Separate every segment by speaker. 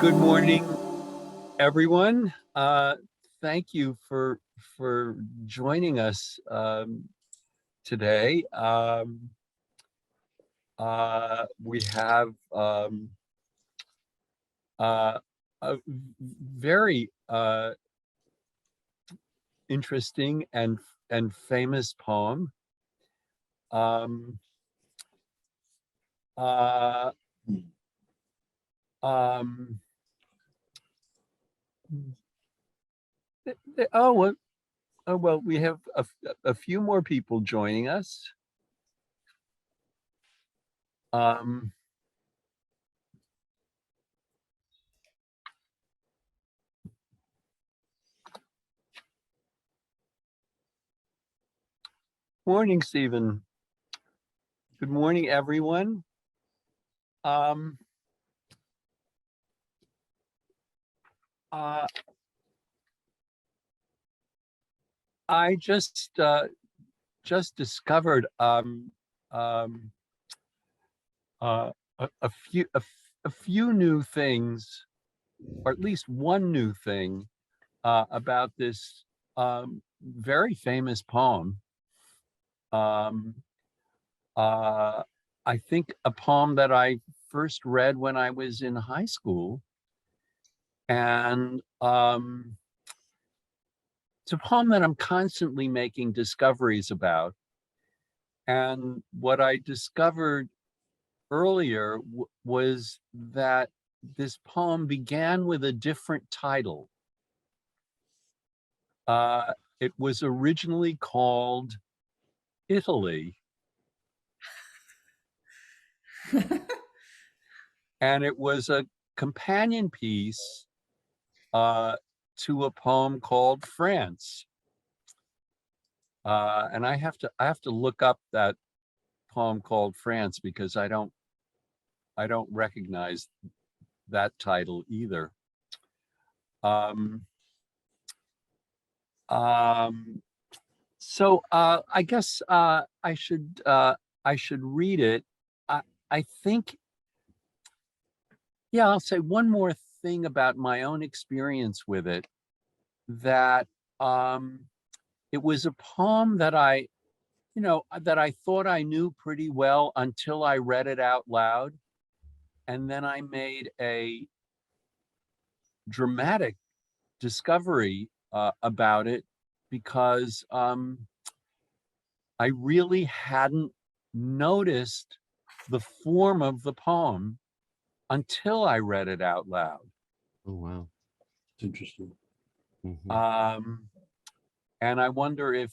Speaker 1: Good morning, everyone. Thank you for joining us today. We have uh, a very interesting and famous poem. Um, uh, um, oh, well, we have a few more people joining us. Um, Morning, Stephen. Good morning, everyone. Um, uh, I just discovered um, a few new things, or at least one new thing about this very famous poem. Um, uh, I think a poem that I first read when I was in high school, and it's a poem that I'm constantly making discoveries about. And what I discovered earlier was that this poem began with a different title. It was originally called Italy, and it was a companion piece to a poem called France. And I have to look up that poem called France because I don't recognize that title either. Um, um, so I guess I should read it. I I think, yeah, I'll say one more thing about my own experience with it, that um it was a poem that that I thought I knew pretty well until I read it out loud. And then I made a dramatic discovery about it because I really hadn't noticed the form of the poem until I read it out loud.
Speaker 2: Oh, wow.
Speaker 3: It's interesting.
Speaker 2: Mhm.
Speaker 1: And I wonder if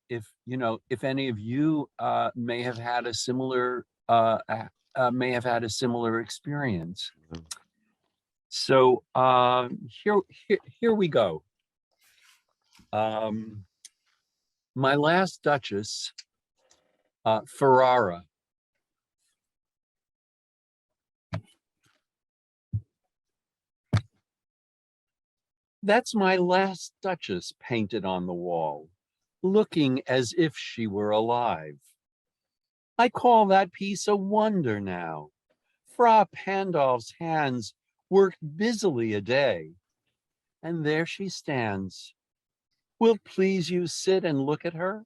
Speaker 1: if any of you may have had a similar experience.
Speaker 2: Wow.
Speaker 1: So here we go. Um, my last Duchess, Ferrara. That's my last Duchess painted on the wall, looking as if she were alive. I call that piece a wonder now. Fra Pandolf's hands worked busily a day, and there she stands. Will please you sit and look at her?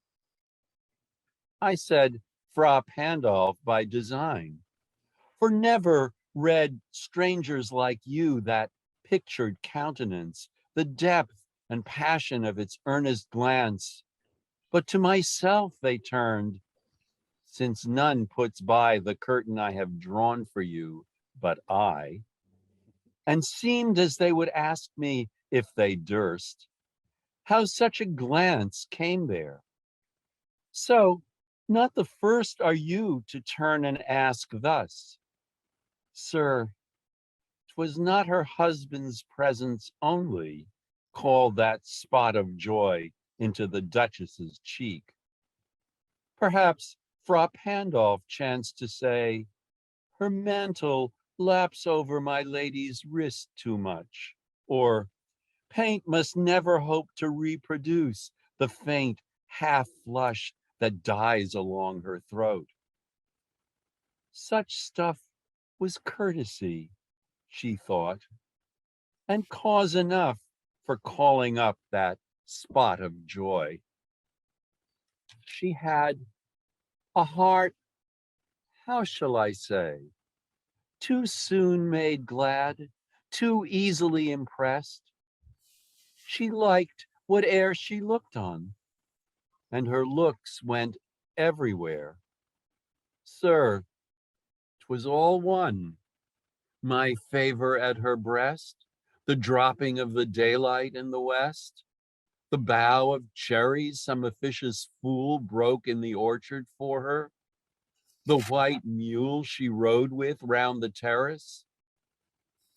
Speaker 1: I said Fra Pandolf by design, for never read strangers like you that pictured countenance, the depth and passion of its earnest glance. But to myself they turned, since none puts by the curtain I have drawn for you, but I, and seemed as they would ask me, if they durst, how such a glance came there. So, not the first are you to turn and ask thus, Sir, 'twas not her husband's presence only called that spot of joy into the Duchess's cheek. Perhaps Fra Pandolf chanced to say, her mantle laps over my lady's wrist too much, or paint must never hope to reproduce the faint half flush that dies along her throat. Such stuff was courtesy, she thought, and cause enough for calling up that spot of joy. She had a heart, how shall I say, too soon made glad, too easily impressed. She liked whate'er she looked on, and her looks went everywhere. Sir, 'twas all one, my favor at her breast, the dropping of the daylight in the west, the bough of cherries some officious fool broke in the orchard for her, the white mule she rode with round the terrace.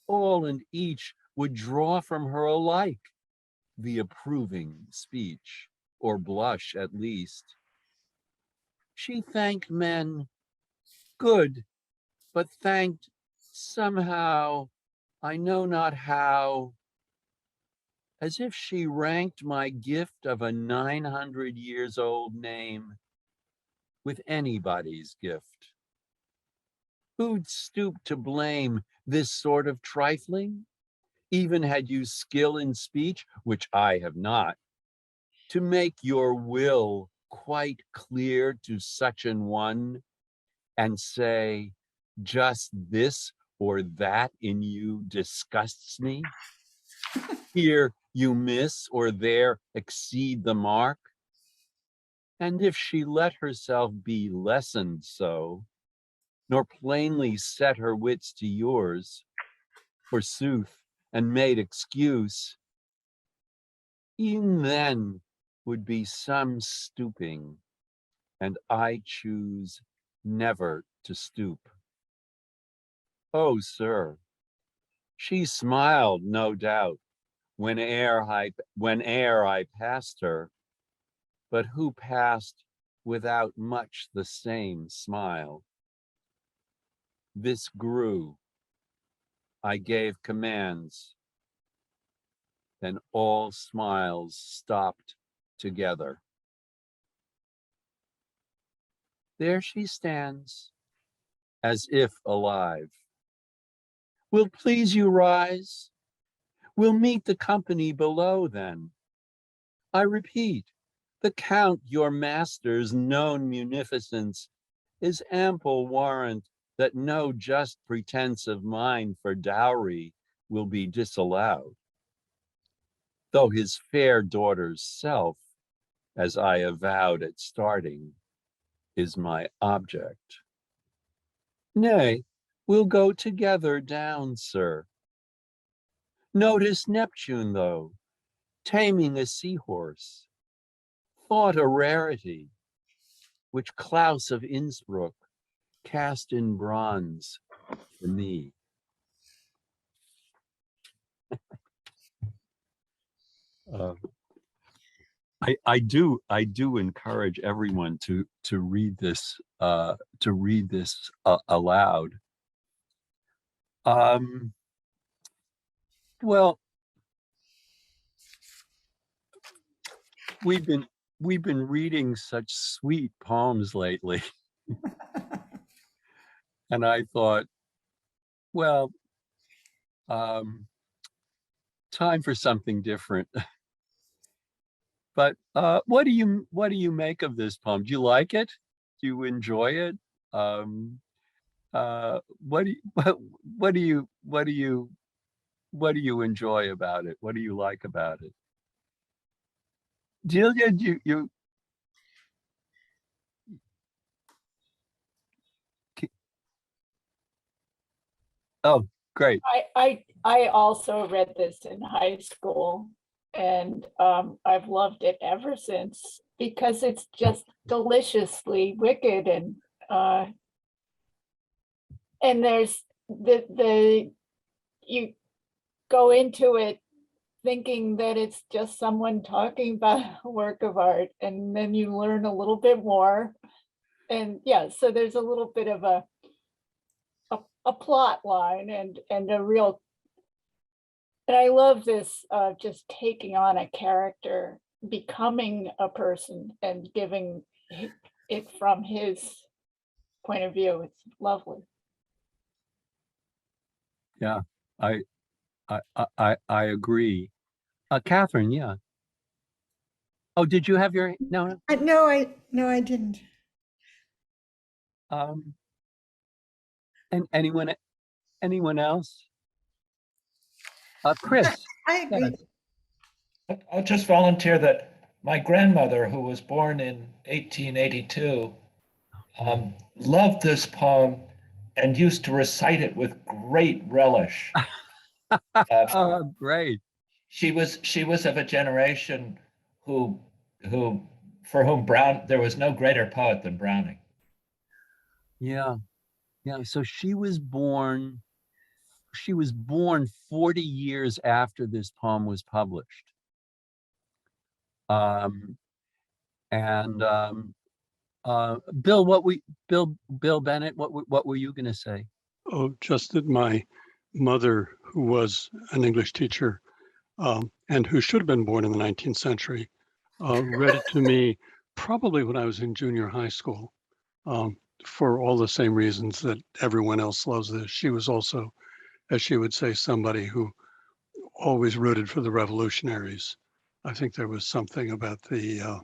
Speaker 1: All and each would draw from her alike the approving speech, or blush at least. She thanked men good, but thanked somehow, I know not how, as if she ranked my gift of a 900 years old name with anybody's gift. Who'd stoop to blame this sort of trifling, even had you skill in speech, which I have not, to make your will quite clear to such an one, and say, just this or that in you disgusts me? Here you miss or there exceed the mark? And if she let herself be lessoned so, nor plainly set her wits to yours, forsooth, and made excuse, e'en then would be some stooping, and I choose never to stoop. Oh, sir, she smiled, no doubt, whene'er I passed her, but who passed without much the same smile? This grew, I gave commands, then all smiles stopped together. There she stands, as if alive. Will't please you rise? We'll meet the company below then. I repeat, the Count your master's known munificence is ample warrant that no just pretense of mine for dowry will be disallowed, though his fair daughter's self, as I avowed at starting, is my object. Nay, we'll go together down, sir. Notice Neptune, though, taming a seahorse, thought a rarity, which Klaus of Innsbruck cast in bronze for me. Uh, I do encourage everyone to read this aloud. Well, we've been reading such sweet poems lately, and I thought, well, time for something different. But what do you make of this poem? Do you like it? Do you enjoy it? What do you, what do you enjoy about it? What do you like about it? Delia, you oh, great.
Speaker 3: I also read this in high school, and I've loved it ever since because it's just deliciously wicked, and there's the you go into it thinking that it's just someone talking about a work of art, and then you learn a little bit more, and yeah, so there's a little bit of a plot line and a real, and I love this just taking on a character, becoming a person and giving it from his point of view. It's lovely.
Speaker 1: Yeah, I I agree. Catherine, yeah. Oh, did you have your no?
Speaker 4: No, I didn't.
Speaker 1: Um, and anyone else? Chris.
Speaker 4: I agree.
Speaker 5: I'll just volunteer that my grandmother, who was born in 1882, loved this poem and used to recite it with great relish.
Speaker 1: Oh, great.
Speaker 5: She was of a generation who who for whom there was no greater poet than Browning.
Speaker 1: Yeah, yeah. So she was born 40 years after this poem was published. Um, and Bill, Bill Bennett, what were you going to say?
Speaker 6: Oh, just that my mother, who was an English teacher and who should have been born in the 19th century, read it to me probably when I was in junior high school for all the same reasons that everyone else loves this. She was also, as she would say, somebody who always rooted for the revolutionaries. I think there was something about the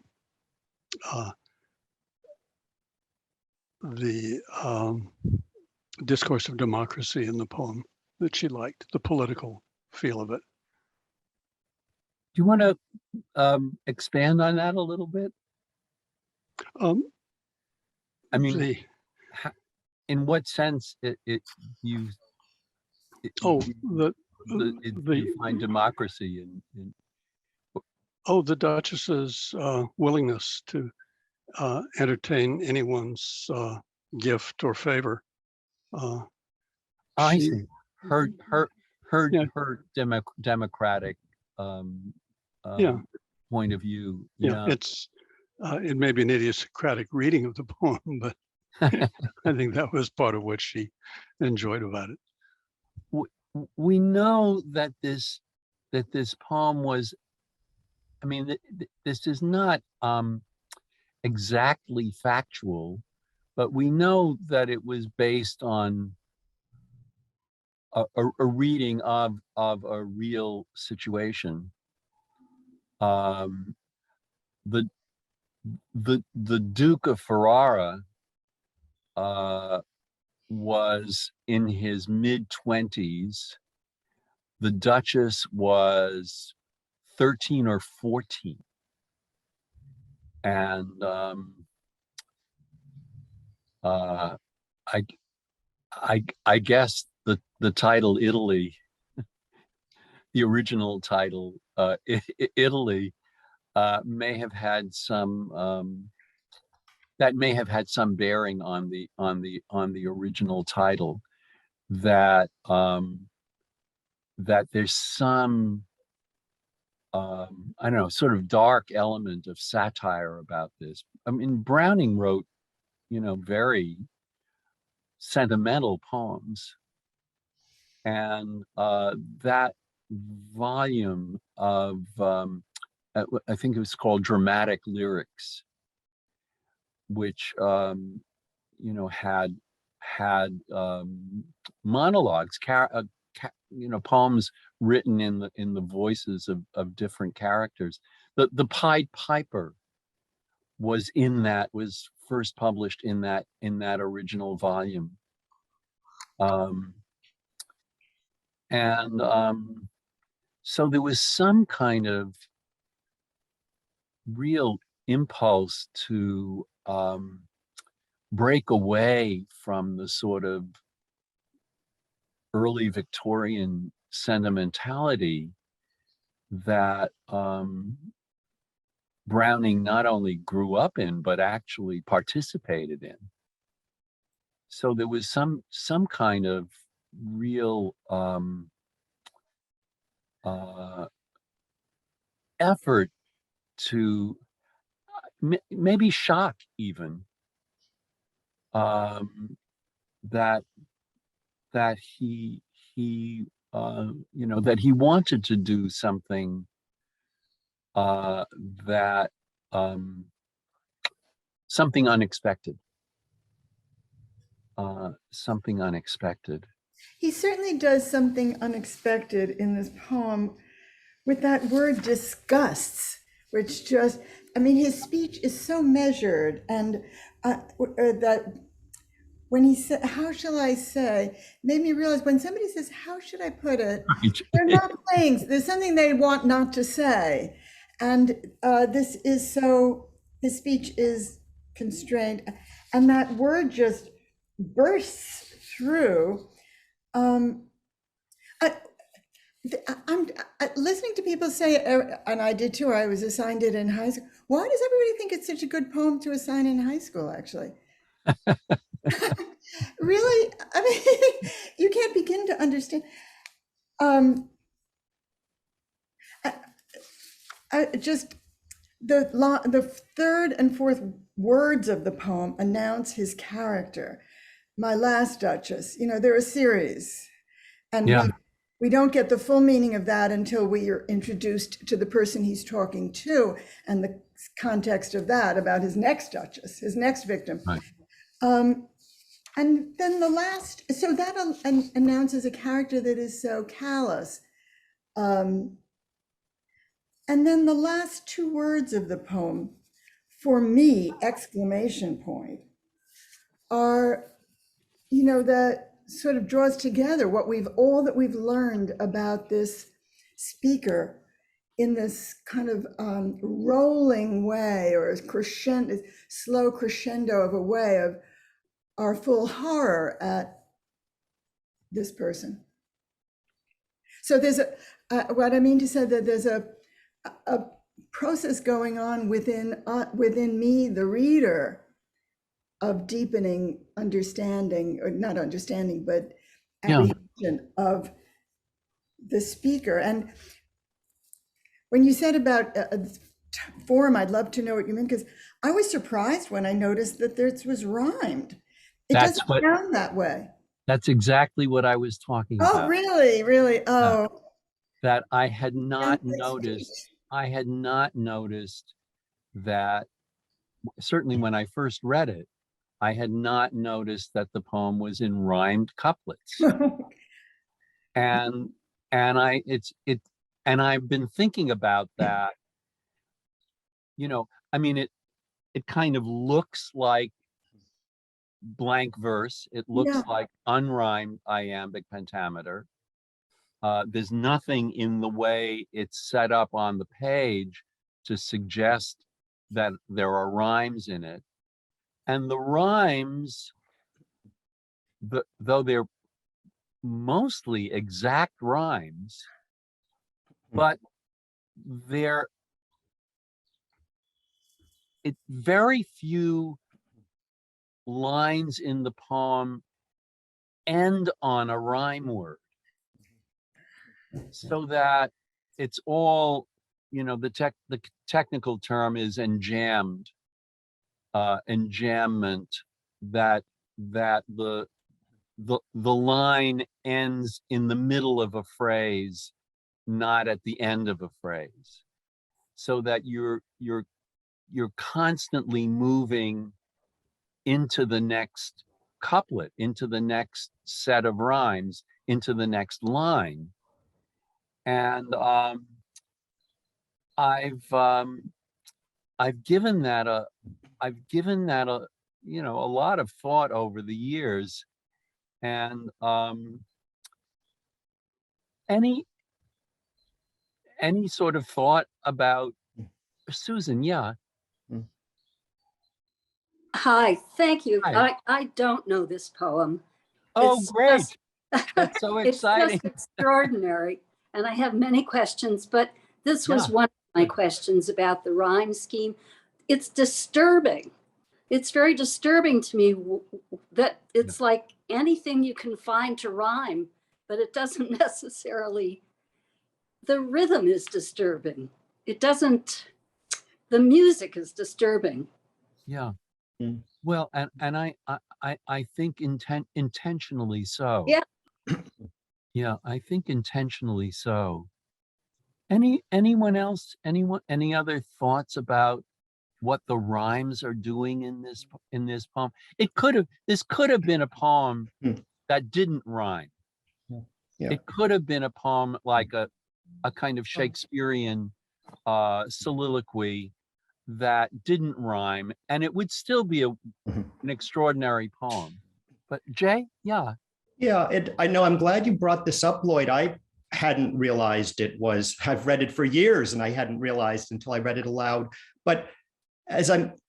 Speaker 6: discourse of democracy in the poem that she liked, the political feel of it.
Speaker 1: Do you want to expand on that a little bit? I mean,
Speaker 6: The,
Speaker 1: in what sense you
Speaker 6: oh,
Speaker 1: you find democracy in
Speaker 6: the Duchess's willingness to entertain anyone's gift or favor.
Speaker 1: I
Speaker 6: She-
Speaker 1: see her
Speaker 6: Yeah.
Speaker 1: her democratic
Speaker 6: Yeah.
Speaker 1: point of view.
Speaker 6: Yeah, it's it may be an idiosyncratic reading of the poem, but I think that was part of what she enjoyed about it.
Speaker 1: We know that this poem was, I mean, this is not exactly factual, but we know that it was based on a reading of a real situation. The Duke of Ferrara was in his mid-20s. The Duchess was 13 or 14. And I guess the title Italy, the original title Italy, may have had some that may have had some bearing on the original title. That that there's some I don't know, sort of dark element of satire about this. I mean, Browning wrote, very sentimental poems, and that volume of I think it was called Dramatic Lyrics, which had monologues, poems written in the voices of different characters. The Pied Piper was first published in that original volume. And so there was some kind of real impulse to break away from the sort of early Victorian sentimentality that Browning not only grew up in, but actually participated in. So there was some kind of real effort to maybe shock even that he that he wanted to do something that something unexpected. Something unexpected.
Speaker 4: He certainly does something unexpected in this poem with that word disgusts, which just, I mean, his speech is so measured, and that when he said, how shall I say, made me realize when somebody says, how should I put it?
Speaker 1: Right.
Speaker 4: They're not saying, there's something they want not to say. And this is so, his speech is constrained. And that word just bursts through. I'm listening to people say, and I did too, I was assigned it in high school. Why does everybody think it's such a good poem to assign in high school, actually? Really? I mean, you can't begin to understand. Just the third and fourth words of the poem announce his character. My last Duchess, you know, they're a series. And
Speaker 1: Yeah.
Speaker 4: we don't get the full meaning of that until we are introduced to the person he's talking to and the context of that about his next Duchess, his next victim.
Speaker 1: Right.
Speaker 4: And then the last, so that announces a character that is so callous. And then the last two words of the poem, for me, exclamation point, are, you know, that sort of draws together all that we've learned about this speaker in this kind of rolling way, or crescendo, slow crescendo of a way of our full horror at this person. So there's what I mean to say, that there's a process going on within me, the reader, of deepening understanding, or not understanding, but apprehension of the speaker. And when you said about form, I'd love to know what you mean, because I was surprised when I noticed that this was rhymed. It doesn't sound that way.
Speaker 1: That's exactly what I was talking about.
Speaker 4: Oh, really? Really? Oh.
Speaker 1: That I had not noticed. I had not noticed that, certainly when I first read it, I had not noticed that the poem was in rhymed couplets. and I've been thinking about that. You know, I mean, it kind of looks like blank verse. It looks like unrhymed iambic pentameter. There's nothing in the way it's set up on the page to suggest that there are rhymes in it. And the rhymes, though they're mostly exact rhymes, but very few lines in the poem end on a rhyme word, so that it's all, you know, the technical term is enjambed, enjambment, that the line ends in the middle of a phrase, not at the end of a phrase, so that you're constantly moving into the next couplet, into the next set of rhymes, into the next line. And I've given that a you know, a lot of thought over the years. And any sort of thought about Susan? Yeah.
Speaker 7: Hi, thank you.
Speaker 1: Hi.
Speaker 7: I don't know this poem.
Speaker 1: Oh,
Speaker 7: It's
Speaker 1: great.
Speaker 7: just-
Speaker 1: That's so exciting.
Speaker 7: It's just extraordinary. And I have many questions, but this was one of my questions about the rhyme scheme. It's disturbing. It's very disturbing to me that it's like anything you can find to rhyme, but it doesn't necessarily, the rhythm is disturbing. It doesn't, the music is disturbing.
Speaker 1: Yeah. Well, and I think intentionally so.
Speaker 7: Yeah.
Speaker 1: Yeah, I think intentionally so. Anyone else? Any other thoughts about what the rhymes are doing in this poem? This could have been a poem that didn't rhyme.
Speaker 8: Yeah.
Speaker 1: It could have been a poem like a kind of Shakespearean soliloquy that didn't rhyme, and it would still be an extraordinary poem. But Jay, yeah.
Speaker 8: Yeah, I know. I'm glad you brought this up, Lloyd. I hadn't realized I've read it for years and I hadn't realized until I read it aloud. But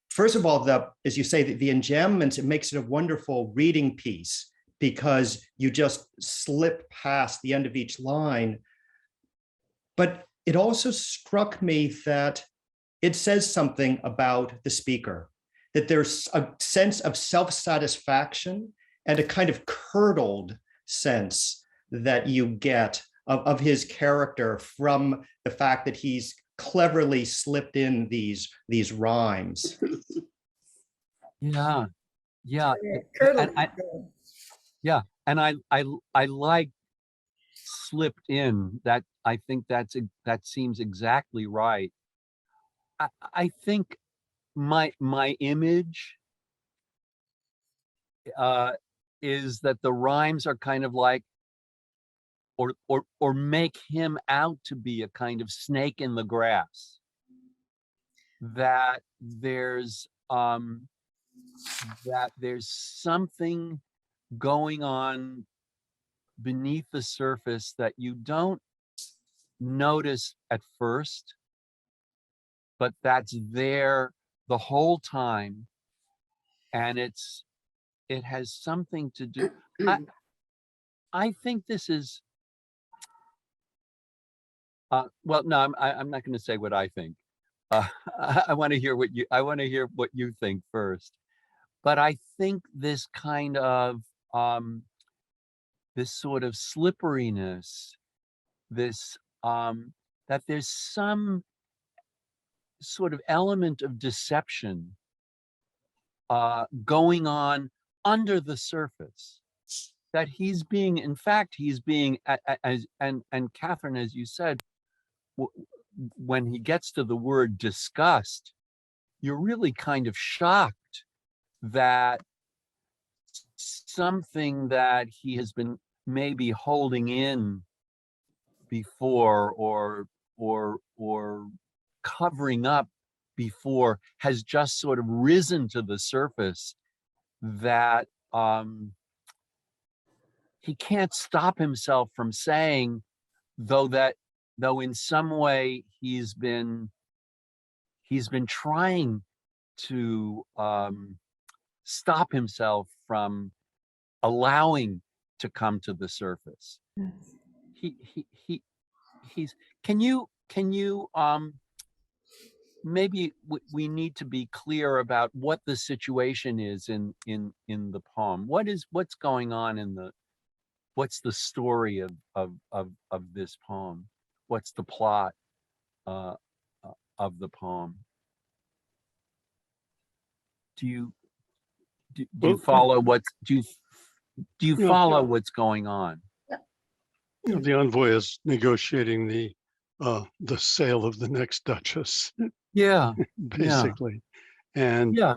Speaker 8: first of all, as you say, the enjambments, it makes it a wonderful reading piece because you just slip past the end of each line. But it also struck me that it says something about the speaker, that there's a sense of self-satisfaction and a kind of curdled sense that you get of his character from the fact that he's cleverly slipped in these rhymes.
Speaker 1: Yeah, yeah,
Speaker 4: Curdle.
Speaker 1: and I like slipped in. That I think that seems exactly right. I think my image is that the rhymes are kind of like, or make him out to be a kind of snake in the grass. That there's something going on beneath the surface that you don't notice at first, but that's there the whole time, and it has something to do. I think this is well, no, I'm not going to say what I think. I want to hear what you think first. But I think this kind of this sort of slipperiness, this that there's some sort of element of deception going on under the surface, that he's being, in fact, he's being, and Catherine, as you said, when he gets to the word disgust, you're really kind of shocked that something that he has been maybe holding in before or covering up before has just sort of risen to the surface, that he can't stop himself from saying, though in some way he's been trying to stop himself from allowing to come to the surface. He's can you maybe we need to be clear about what the situation is in the poem. What's going on what's the story of this poem? What's the plot of the poem? Do you follow follow what's going on?
Speaker 6: You know, the envoy is negotiating the sale of the next Duchess,
Speaker 1: Yeah,
Speaker 6: basically. And
Speaker 1: yeah.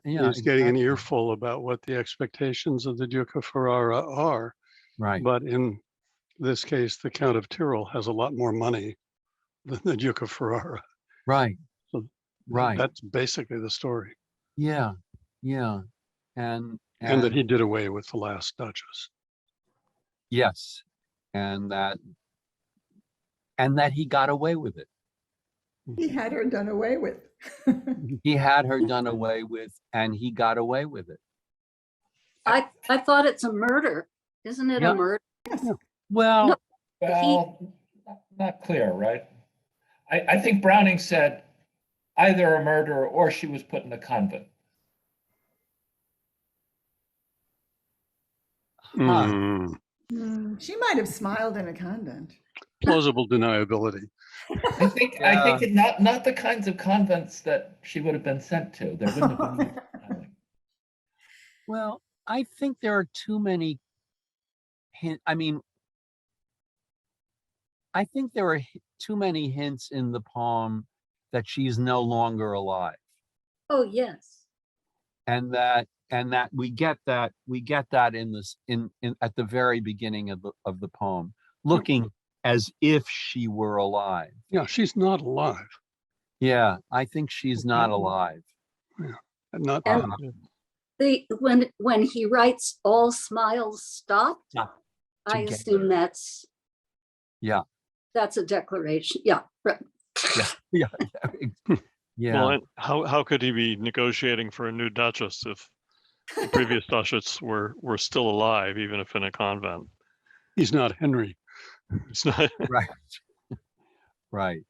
Speaker 6: he's getting an earful about what the expectations of the Duke of Ferrara are.
Speaker 1: Right.
Speaker 6: But in this case, the Count of Tyrol has a lot more money than the Duke of Ferrara.
Speaker 1: Right.
Speaker 6: So
Speaker 1: Right.
Speaker 6: that's basically the story.
Speaker 1: Yeah.
Speaker 6: And that he did away with the last Duchess.
Speaker 1: Yes. And that he got away with it.
Speaker 4: He had her done away with.
Speaker 1: He had her done away with, and he got away with it.
Speaker 7: I thought it's a murder. Isn't it
Speaker 1: Yeah.
Speaker 7: a murder?
Speaker 4: Yes.
Speaker 1: Well,
Speaker 7: No.
Speaker 5: Well, not clear, right? I think Browning said either a murder or she was put in a convent.
Speaker 4: She might have smiled in a convent.
Speaker 6: Plausible deniability.
Speaker 5: I think not the kinds of convents that she would have been sent to. There wouldn't have been.
Speaker 1: Well, I think there are too many I think there are too many hints in the poem that she's no longer alive,
Speaker 7: Oh, yes.
Speaker 1: and that and that we get that in this in at the very beginning of the poem, looking as if she were alive.
Speaker 6: Yeah, she's not alive.
Speaker 1: Yeah, I think she's not alive.
Speaker 6: Yeah, not
Speaker 7: And when he writes all smiles stopped,
Speaker 1: Yeah,
Speaker 7: I
Speaker 1: together.
Speaker 7: assume that's a declaration. Yeah, right.
Speaker 1: Yeah.
Speaker 9: Well, and how could he be negotiating for a new Duchess if the previous Duchess were still alive, even if in a convent?
Speaker 6: He's not Henry.
Speaker 9: It's not.
Speaker 1: Right.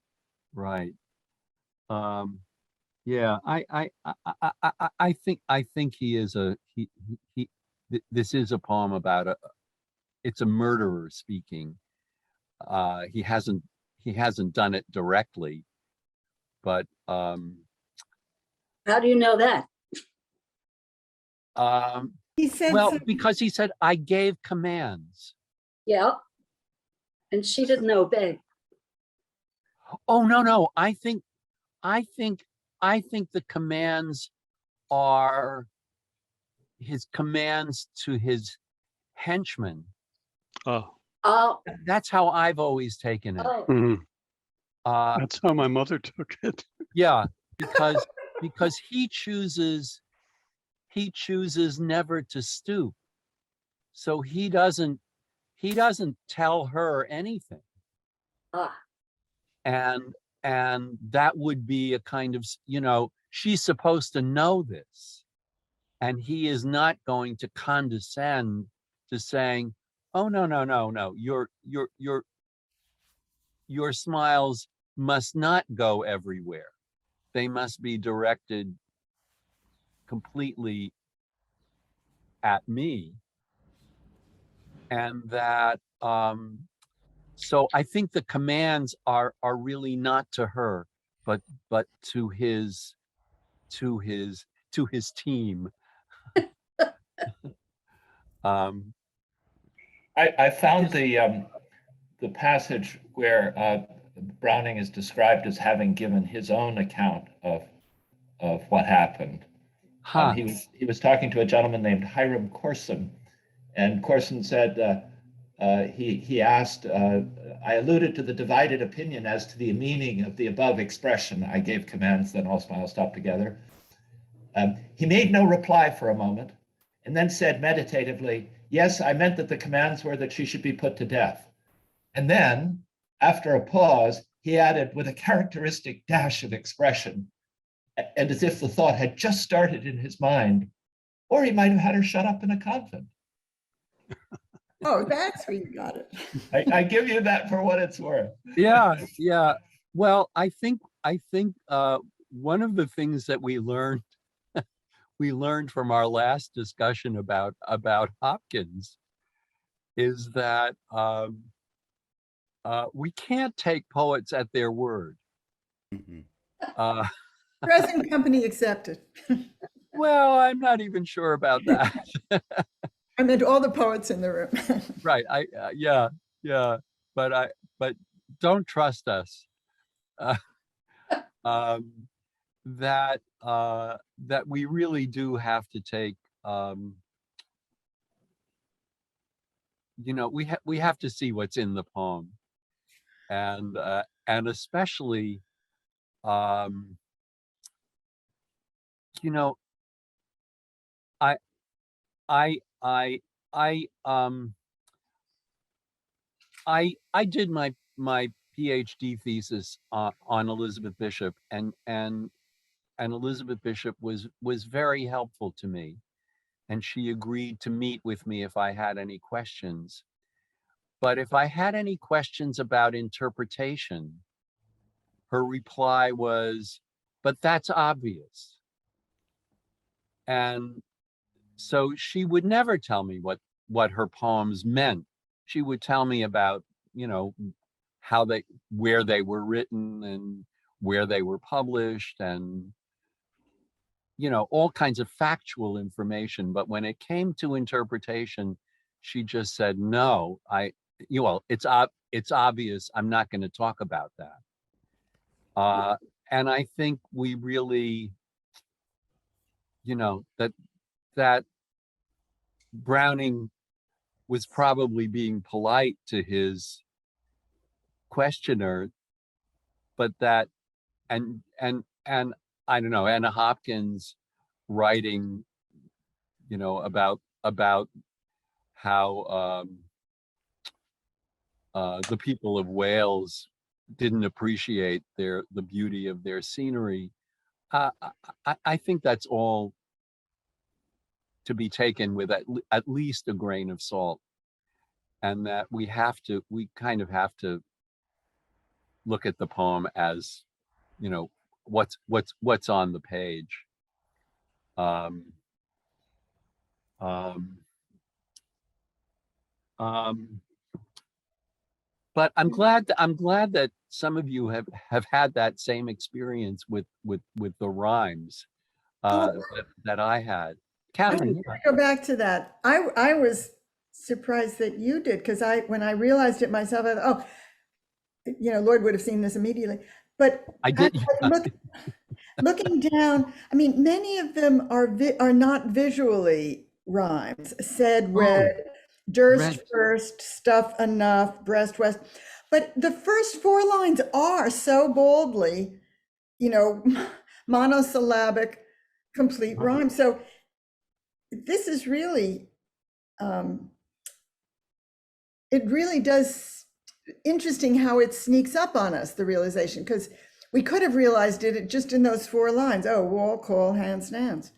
Speaker 1: Yeah, I think he is this is a poem about it's a murderer speaking. He hasn't done it directly, but
Speaker 7: How do you know that?
Speaker 4: He said,
Speaker 1: well,
Speaker 4: so-
Speaker 1: because he said, I gave commands.
Speaker 7: Yeah. And she didn't obey.
Speaker 1: Oh, no, I think the commands are his commands to his henchmen.
Speaker 9: Oh,
Speaker 7: Oh,
Speaker 1: That's how I've always taken it.
Speaker 7: oh,
Speaker 6: Mhm.
Speaker 1: Uh,
Speaker 6: That's how my mother took it.
Speaker 1: yeah, because he chooses never to stoop. So he doesn't tell her anything.
Speaker 7: ah,
Speaker 1: And that would be a kind of, she's supposed to know this. And he is not going to condescend to saying, oh, no, your smiles must not go everywhere. They must be directed completely at me. And that, so I think the commands are really not to her, but to his team.
Speaker 5: I found the passage where Browning is described as having given his own account of what happened.
Speaker 1: Huh.
Speaker 5: He was talking to a gentleman named Hiram Corson, and Corson said he asked, I alluded to the divided opinion as to the meaning of the above expression. I gave commands, then all smiles stopped together. He made no reply for a moment, and then said meditatively, yes, I meant that the commands were that she should be put to death. And then, after a pause, he added with a characteristic dash of expression, and as if the thought had just started in his mind, or he might have had her shut up in a convent.
Speaker 4: oh, that's where you got it.
Speaker 5: I give you that for what it's worth.
Speaker 1: Yeah. Well, I think one of the things that we learned from our last discussion about Hopkins is that we can't take poets at their word.
Speaker 2: Mhm.
Speaker 4: Present company accepted.
Speaker 1: Well, I'm not even sure about that.
Speaker 4: I meant all the poets in the room.
Speaker 1: Right. Yeah. But don't trust us. That we really do have to take. We have to see what's in the poem, and especially, I did my PhD thesis on Elizabeth Bishop, and Elizabeth Bishop was very helpful to me, and she agreed to meet with me if I had any questions. But if I had any questions about interpretation, her reply was, but that's obvious. And so she would never tell me what her poems meant. She would tell me about, where they were written and where they were published and, all kinds of factual information. But when it came to interpretation, she just said, no, it's obvious. I'm not going to talk about that. And I think we really, that that Browning was probably being polite to his questioner, but that, and I don't know, Anna Hopkins writing, you know, about how the people of Wales didn't appreciate the beauty of their scenery. I think that's all to be taken with at least a grain of salt, and that we kind of have to look at the poem as, you know, what's on the page. Um, but I'm glad that some of you have had that same experience with the rhymes that I had. Catherine,
Speaker 4: I'm gonna go back to that. I was surprised that you did, because when I realized it myself, I thought, oh, you know, Lloyd would have seen this immediately. But
Speaker 1: I did.
Speaker 4: looking down, I mean, many of them are not visually rhymes. Said, read, durst first, stuff enough, breast west. But the first four lines are so boldly, you know, monosyllabic, complete rhyme. So this is really, it really does, interesting how it sneaks up on us, the realization, because we could have realized it just in those four lines. Oh, wall, call, hand stands.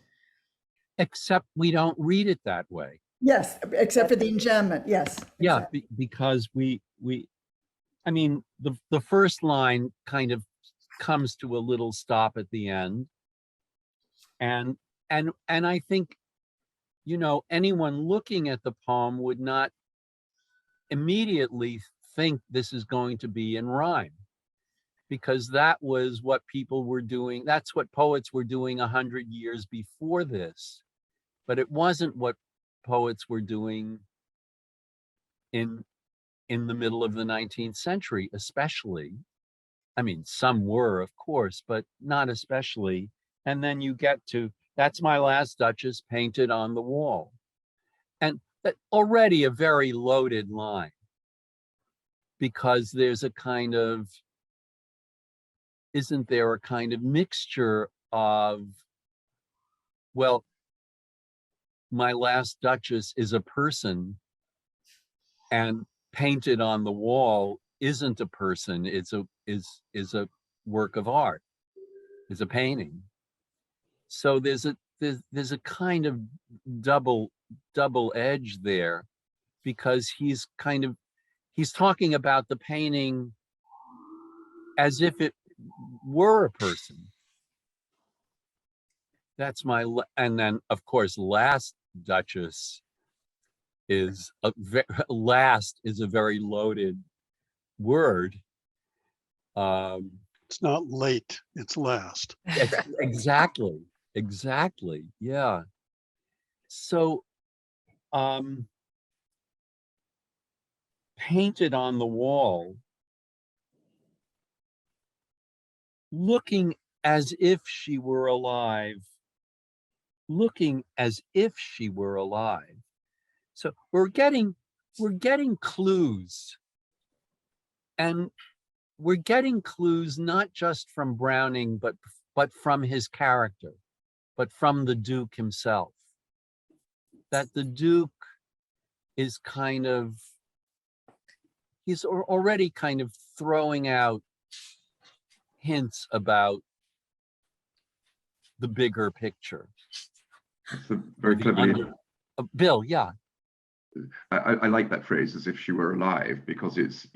Speaker 1: Except we don't read it that way.
Speaker 4: Yes, except for the enjambment. Yes.
Speaker 1: Yeah,
Speaker 4: exactly.
Speaker 1: because I mean, the first line kind of comes to a little stop at the end, and I think, you know, anyone looking at the poem would not immediately think this is going to be in rhyme, because that was what people were doing. That's what poets were doing 100 years before this, but it wasn't what poets were doing in the middle of the 19th century, especially. I mean, some were, of course, but not especially. And then you get to, that's my last Duchess painted on the wall. And that already a very loaded line, because there's a kind of, isn't there a kind of mixture of, well, my last Duchess is a person, and painted on the wall isn't a person, it's a work of art, is a painting. So there's a kind of double edge there, because he's talking about the painting as if it were a person. That's my, and then of course last Duchess is last is a very loaded word.
Speaker 6: It's not late, it's last.
Speaker 1: Exactly, yeah. So painted on the wall, looking as if she were alive, looking as if she were alive. So we're getting clues, and we're getting clues not just from Browning, but from his character, but from the Duke himself. That the Duke is kind of, he's already kind of throwing out hints about the bigger picture.
Speaker 10: That's very clever.
Speaker 1: Bill, yeah.
Speaker 10: I like that phrase, as if she were alive, because it's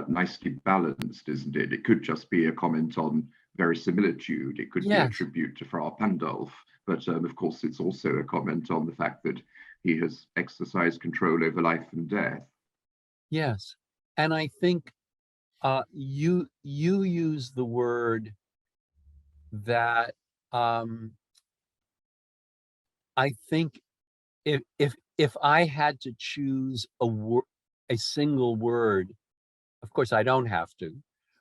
Speaker 10: nicely balanced, isn't it? It could just be a comment on verisimilitude. It could be a tribute to Frau Pandolf, but of course it's also a comment on the fact that he has exercised control over life and death. Yes, and I think you use the word that I think if I had to choose a single word, of course I don't have to,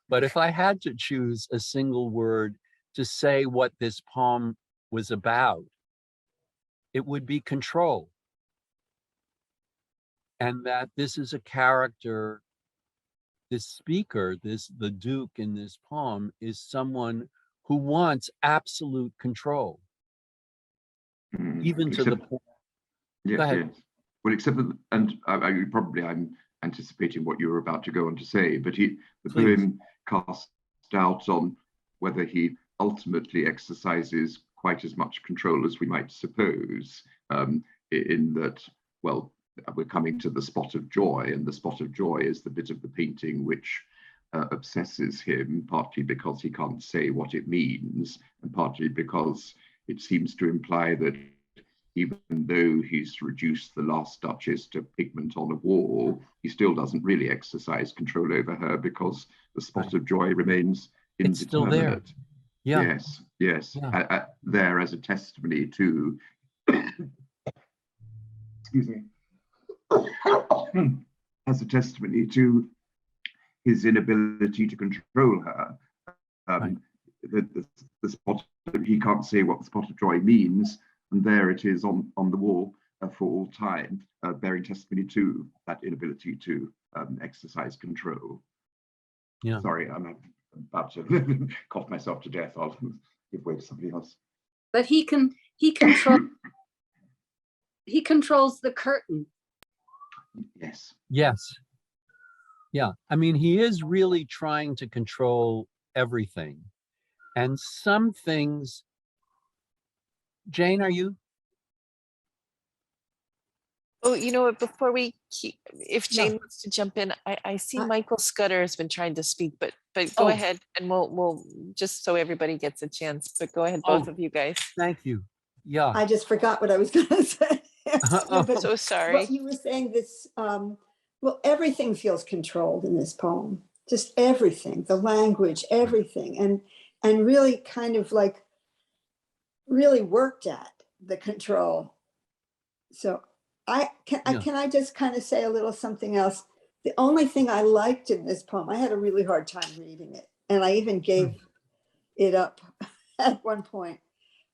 Speaker 10: but if I had to choose a single word to say what this poem
Speaker 1: was about, it would be control. And that this is a character, this speaker, the Duke in this poem is someone who wants absolute control. Even to the point.
Speaker 10: Yes. Well, except that, and I'm anticipating what you were about to go on to say, but the poem casts doubt on whether he ultimately exercises quite as much control as we might suppose, in that, well, we're coming to the spot of joy, and the spot of joy is the bit of the painting which obsesses him, partly because he can't say what it means, and partly because it seems to imply that even though he's reduced the last Duchess to pigment on a wall, he still doesn't really exercise control over her because the spot of joy remains indeterminate.
Speaker 1: It's still there. Yeah.
Speaker 10: Yes. Yeah. There as a testimony to, excuse me, as a testimony to his inability to control her. The spot, he can't say what the spot of joy means, and there it is on the wall for all time, bearing testimony to that inability to exercise control.
Speaker 1: Yeah.
Speaker 10: Sorry, I'm about to cough myself to death. I'll give way to somebody else.
Speaker 7: But he controls the curtain.
Speaker 10: Yes.
Speaker 1: Yeah. I mean, he is really trying to control everything. And some things, Jane, are you?
Speaker 11: Oh, you know what, before we keep, if Jane wants to jump in, I see Michael Scudder has been trying to speak, but go ahead, and we'll just so everybody gets a chance, but go ahead, both of you guys.
Speaker 1: Thank you. Yeah.
Speaker 4: I just forgot what I was going to say.
Speaker 11: I'm so sorry.
Speaker 4: What you were saying, this, well, everything feels controlled in this poem, just everything, the language, everything, and really kind of like really worked at the control. So can I just kind of say a little something else? The only thing I liked in this poem, I had a really hard time reading it, and I even gave it up at one point.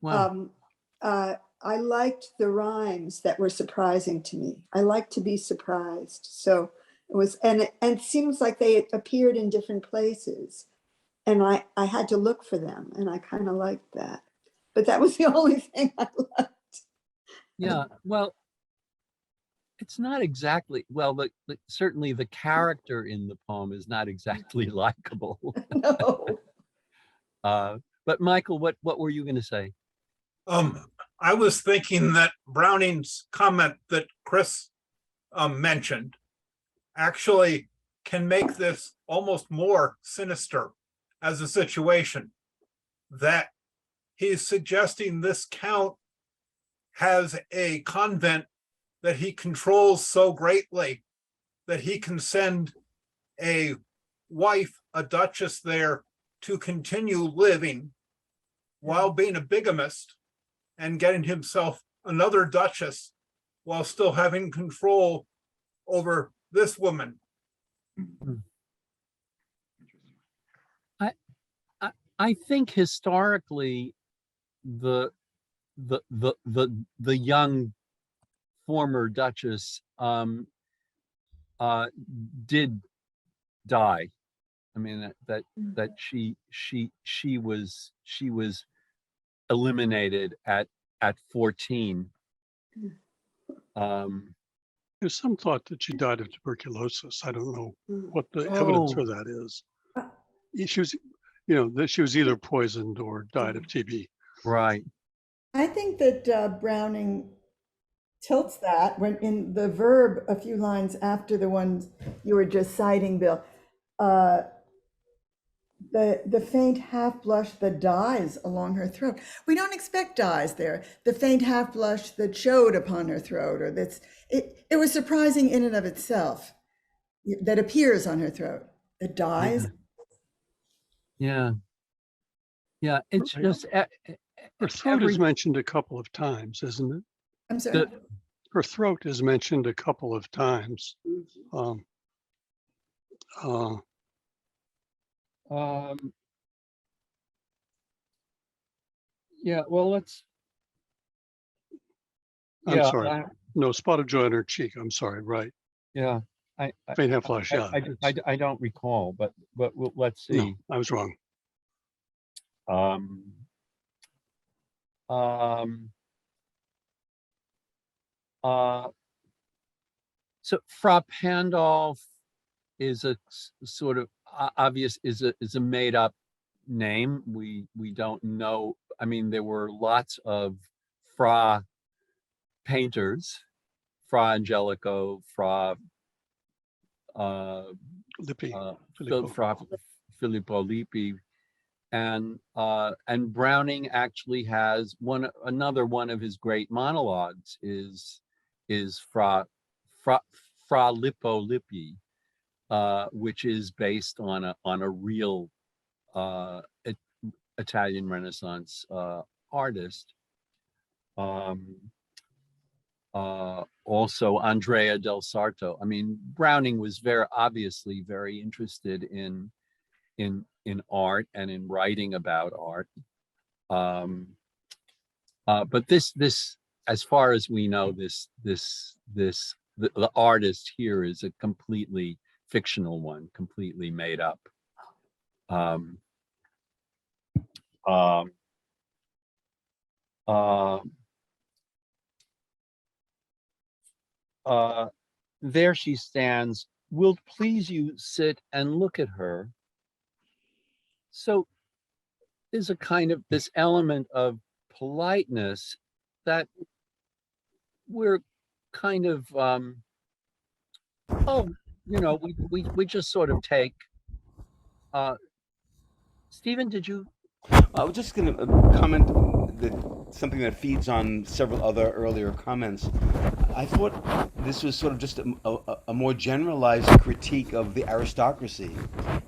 Speaker 1: Wow.
Speaker 4: I liked the rhymes that were surprising to me. I like to be surprised. So it was, and it seems like they appeared in different places, and I had to look for them, and I kind of liked that. But that was the only thing I liked.
Speaker 1: Yeah, well, it's not exactly, well, certainly the character in the poem is not exactly likable.
Speaker 4: No.
Speaker 1: But Michael, what were you going to say?
Speaker 12: I was thinking that Browning's comment that Chris mentioned actually can make this almost more sinister as a situation, that he's suggesting this count has a convent that he controls so greatly that he can send a wife, a duchess there, to continue living while being a bigamist and getting himself another duchess while still having control over this woman.
Speaker 1: I think historically the young former duchess did die. I mean that she was eliminated at 14.
Speaker 6: There's some thought that she died of tuberculosis. I don't know what the evidence for that is. She was, that she was either poisoned or died of TB.
Speaker 1: Right.
Speaker 4: I think that Browning tilts that when in the verb a few lines after the ones you were just citing, Bill. The faint half blush that dies along her throat. We don't expect dyes there. The faint half blush that showed upon her throat, or it was surprising in and of itself that appears on her throat. It dies.
Speaker 1: Yeah. It's just
Speaker 6: her throat is mentioned a couple of times, isn't it?
Speaker 4: I'm sorry.
Speaker 6: Her throat is mentioned a couple of times.
Speaker 1: Yeah, well,
Speaker 6: I'm
Speaker 1: Yeah,
Speaker 6: sorry. No, spot of joy on her cheek. I'm sorry. Right.
Speaker 1: yeah.
Speaker 6: Faint half flash. Yeah.
Speaker 1: I don't recall, but let's
Speaker 6: No,
Speaker 1: see.
Speaker 6: I was wrong.
Speaker 1: Um, um, so Frau Pandolf is a sort of obvious, is a made up name. We don't know. I mean, there were lots of Fra painters, Fra Angelico, Fra
Speaker 6: Lippi.
Speaker 1: Fra Filippo Lippi, and Browning actually has another one of his great monologues is Fra Lippo Lippi, which is based on a real Italian Renaissance artist. Also Andrea del Sarto. I mean, Browning was obviously very interested in art and in writing about art. But this, as far as we know, the artist here is a completely fictional one, completely made up. There she stands. Wilt please you sit and look at her? So there's a kind of this element of politeness that we're kind of we just sort of take. Stephen, did you?
Speaker 2: I was just going to comment that something that feeds on several other earlier comments. I thought this was sort of just a more generalized critique of the aristocracy,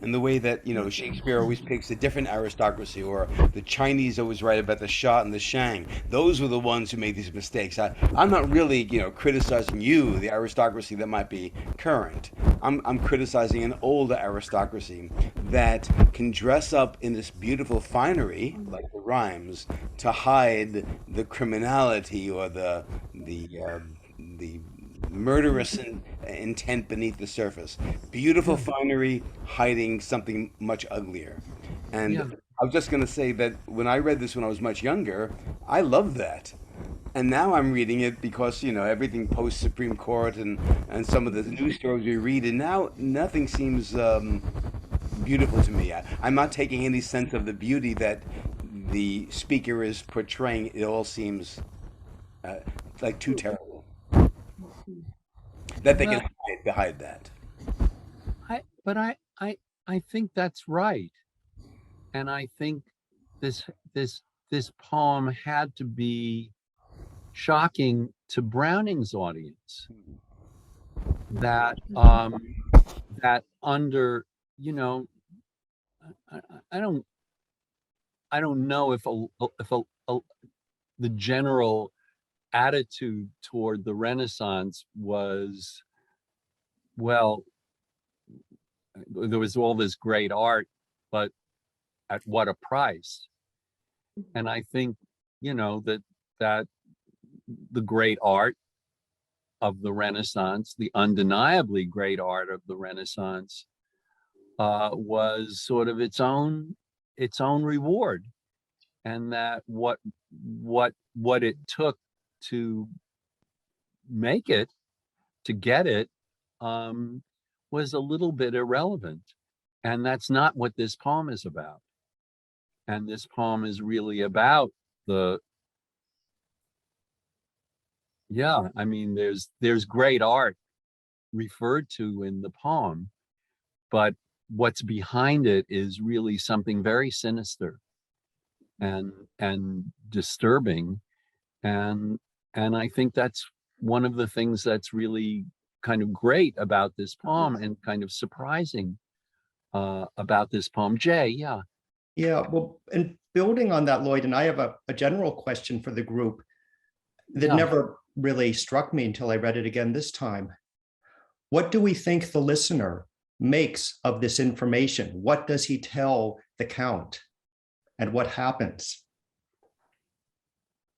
Speaker 2: and the way that, you know, Shakespeare always picks a different aristocracy, or the Chinese always write about the Sha and the Shang. Those were the ones who made these mistakes. I'm not really, you know, criticizing you, the aristocracy that might be current. I'm criticizing an older aristocracy that can dress up in this beautiful finery, like the rhymes, to hide the criminality or the murderous intent beneath the surface. Beautiful finery hiding something much uglier. And
Speaker 1: Yeah.
Speaker 2: I was just going to say that when I read this when I was much younger, I loved that. And now I'm reading it because, you know, everything post Supreme Court and some of the news stories we read, and now nothing seems beautiful to me. I'm not taking any sense of the beauty that the speaker is portraying. It all seems like too terrible. That they can hide that.
Speaker 1: I think that's right, and I think this poem had to be shocking to Browning's audience. That that under, you know, I don't know if the general attitude toward the Renaissance was, well, there was all this great art, but at what a price? And I think, you know, that the great art of the Renaissance, the undeniably great art of the Renaissance, was sort of its own reward, and that what it took to make it, to get it, was a little bit irrelevant. And that's not what this poem is about. And this poem is really about I mean, there's great art referred to in the poem, but what's behind it is really something very sinister and disturbing. And I think that's one of the things that's really kind of great about this poem and kind of surprising about this poem. Jay, yeah.
Speaker 8: Yeah, well, and building on that, Lloyd, and I have a general question for the group that never really struck me until I read it again this time. What do we think the listener makes of this information? What does he tell the Count? And what happens?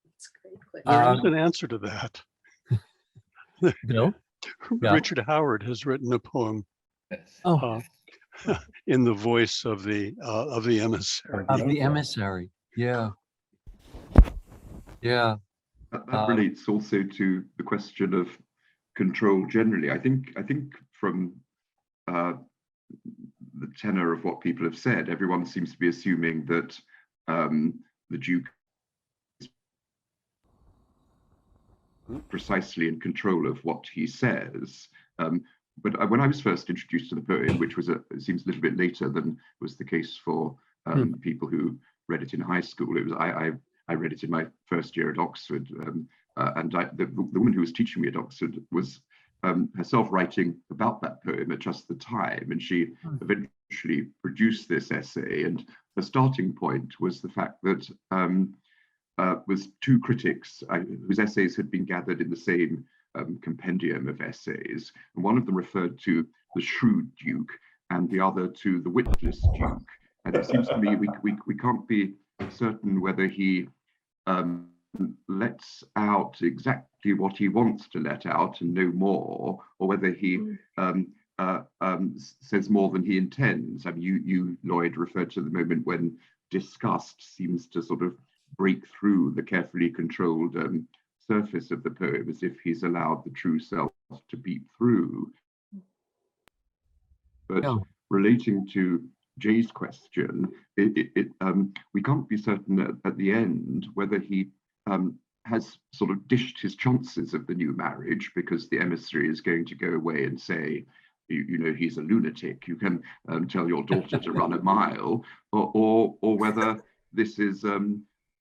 Speaker 7: That's a great question.
Speaker 6: There's an answer to that.
Speaker 1: Bill? Yeah.
Speaker 6: Richard Howard has written a poem in the voice of the emissary.
Speaker 1: Of the emissary. Yeah. Yeah.
Speaker 10: That relates also to the question of control generally. I think from the tenor of what people have said, everyone seems to be assuming that the Duke is precisely in control of what he says. But when I was first introduced to the poem, which was it seems a little bit later than was the case for people who read it in high school, it was I read it in my first year at Oxford, and the woman who was teaching me at Oxford was herself writing about that poem at just the time, and she eventually produced this essay. And the starting point was the fact that was two critics whose essays had been gathered in the same compendium of essays, and one of them referred to the shrewd Duke, and the other to the witless Duke. And it seems to me we can't be certain whether he lets out exactly what he wants to let out and no more, or whether he says more than he intends. I mean, you Lloyd, referred to the moment when disgust seems to sort of break through the carefully controlled surface of the poem, as if he's allowed the true self to peep through. But relating to Jay's question, we can't be certain at the end whether he has sort of dished his chances of the new marriage, because the emissary is going to go away and say, you know, he's a lunatic, you can tell your daughter to run a mile, or whether this is,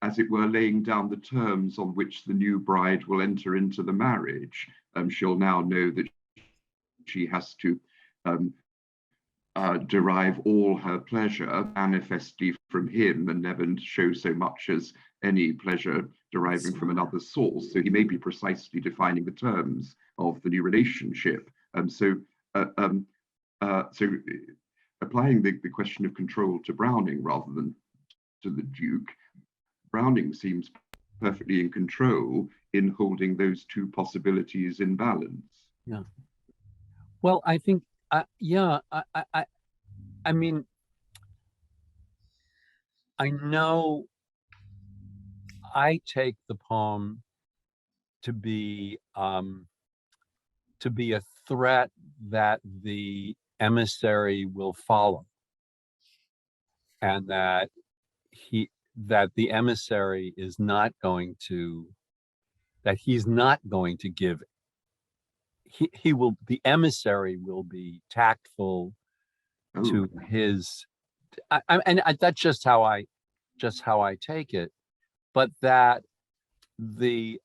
Speaker 10: as it were, laying down the terms on which the new bride will enter into the marriage. She'll now know that she has to derive all her pleasure manifestly from him, and never show so much as any pleasure deriving from another source. So he may be precisely defining the terms of the new relationship. So applying the question of control to Browning rather than to the Duke, Browning seems perfectly in control in holding those two possibilities in balance.
Speaker 1: Yeah. Well, I think, I mean, I know I take the poem to be a threat that the emissary will follow, and that the emissary is not going to, that he's not going to give, the emissary will be tactful to his, and that's just how I take it, but that the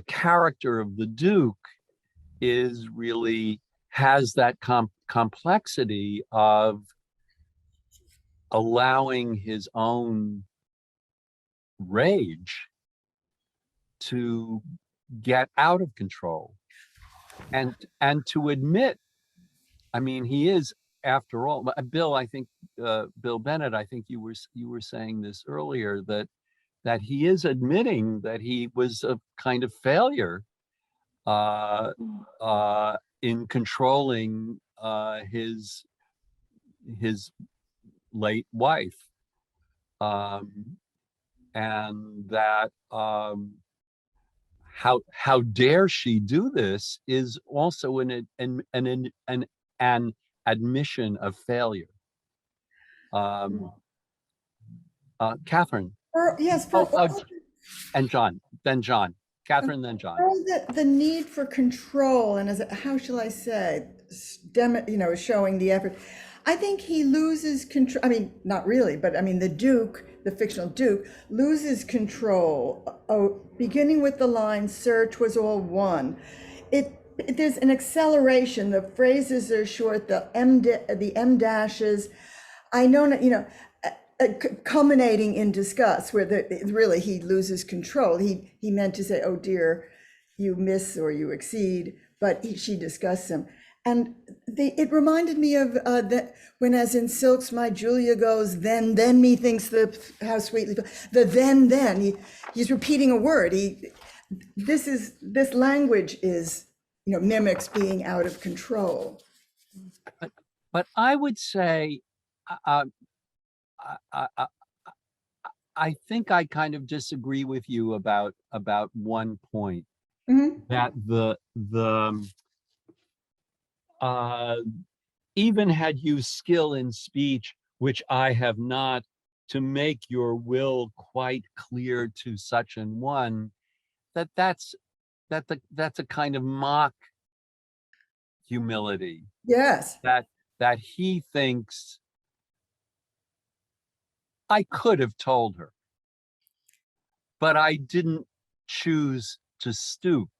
Speaker 1: character of the Duke is really has that complexity of allowing his own rage to get out of control, and to admit, I mean, he is, after all, Bill, I think Bill Bennett, I think you were saying this earlier, that he is admitting that he was a kind of failure in controlling his late wife, and that how dare she do this is also an admission of failure. Catherine.
Speaker 4: Yes.
Speaker 1: And John, then John. Catherine, then John.
Speaker 4: The need for control, and how shall I say, showing the effort. I think he loses control. I mean, not really, but I mean, the Duke, the fictional Duke, loses control. Beginning with the line, "Search was all one." There's an acceleration. The phrases are short. The M dashes. I know, culminating in disgust, where really he loses control. He meant to say, "Oh dear, you miss or you exceed," but she disgusts him. And it reminded me of that when, as in Silks, my Julia goes, then methinks how sweetly, the then, he's repeating a word. this language is, mimics being out of control.
Speaker 1: But I would say, I think I kind of disagree with you about one point, that even had you skill in speech, which I have not, to make your will quite clear to such an one, that's a kind of mock humility.
Speaker 4: Yes.
Speaker 1: That he thinks, I could have told her, but I didn't choose to stoop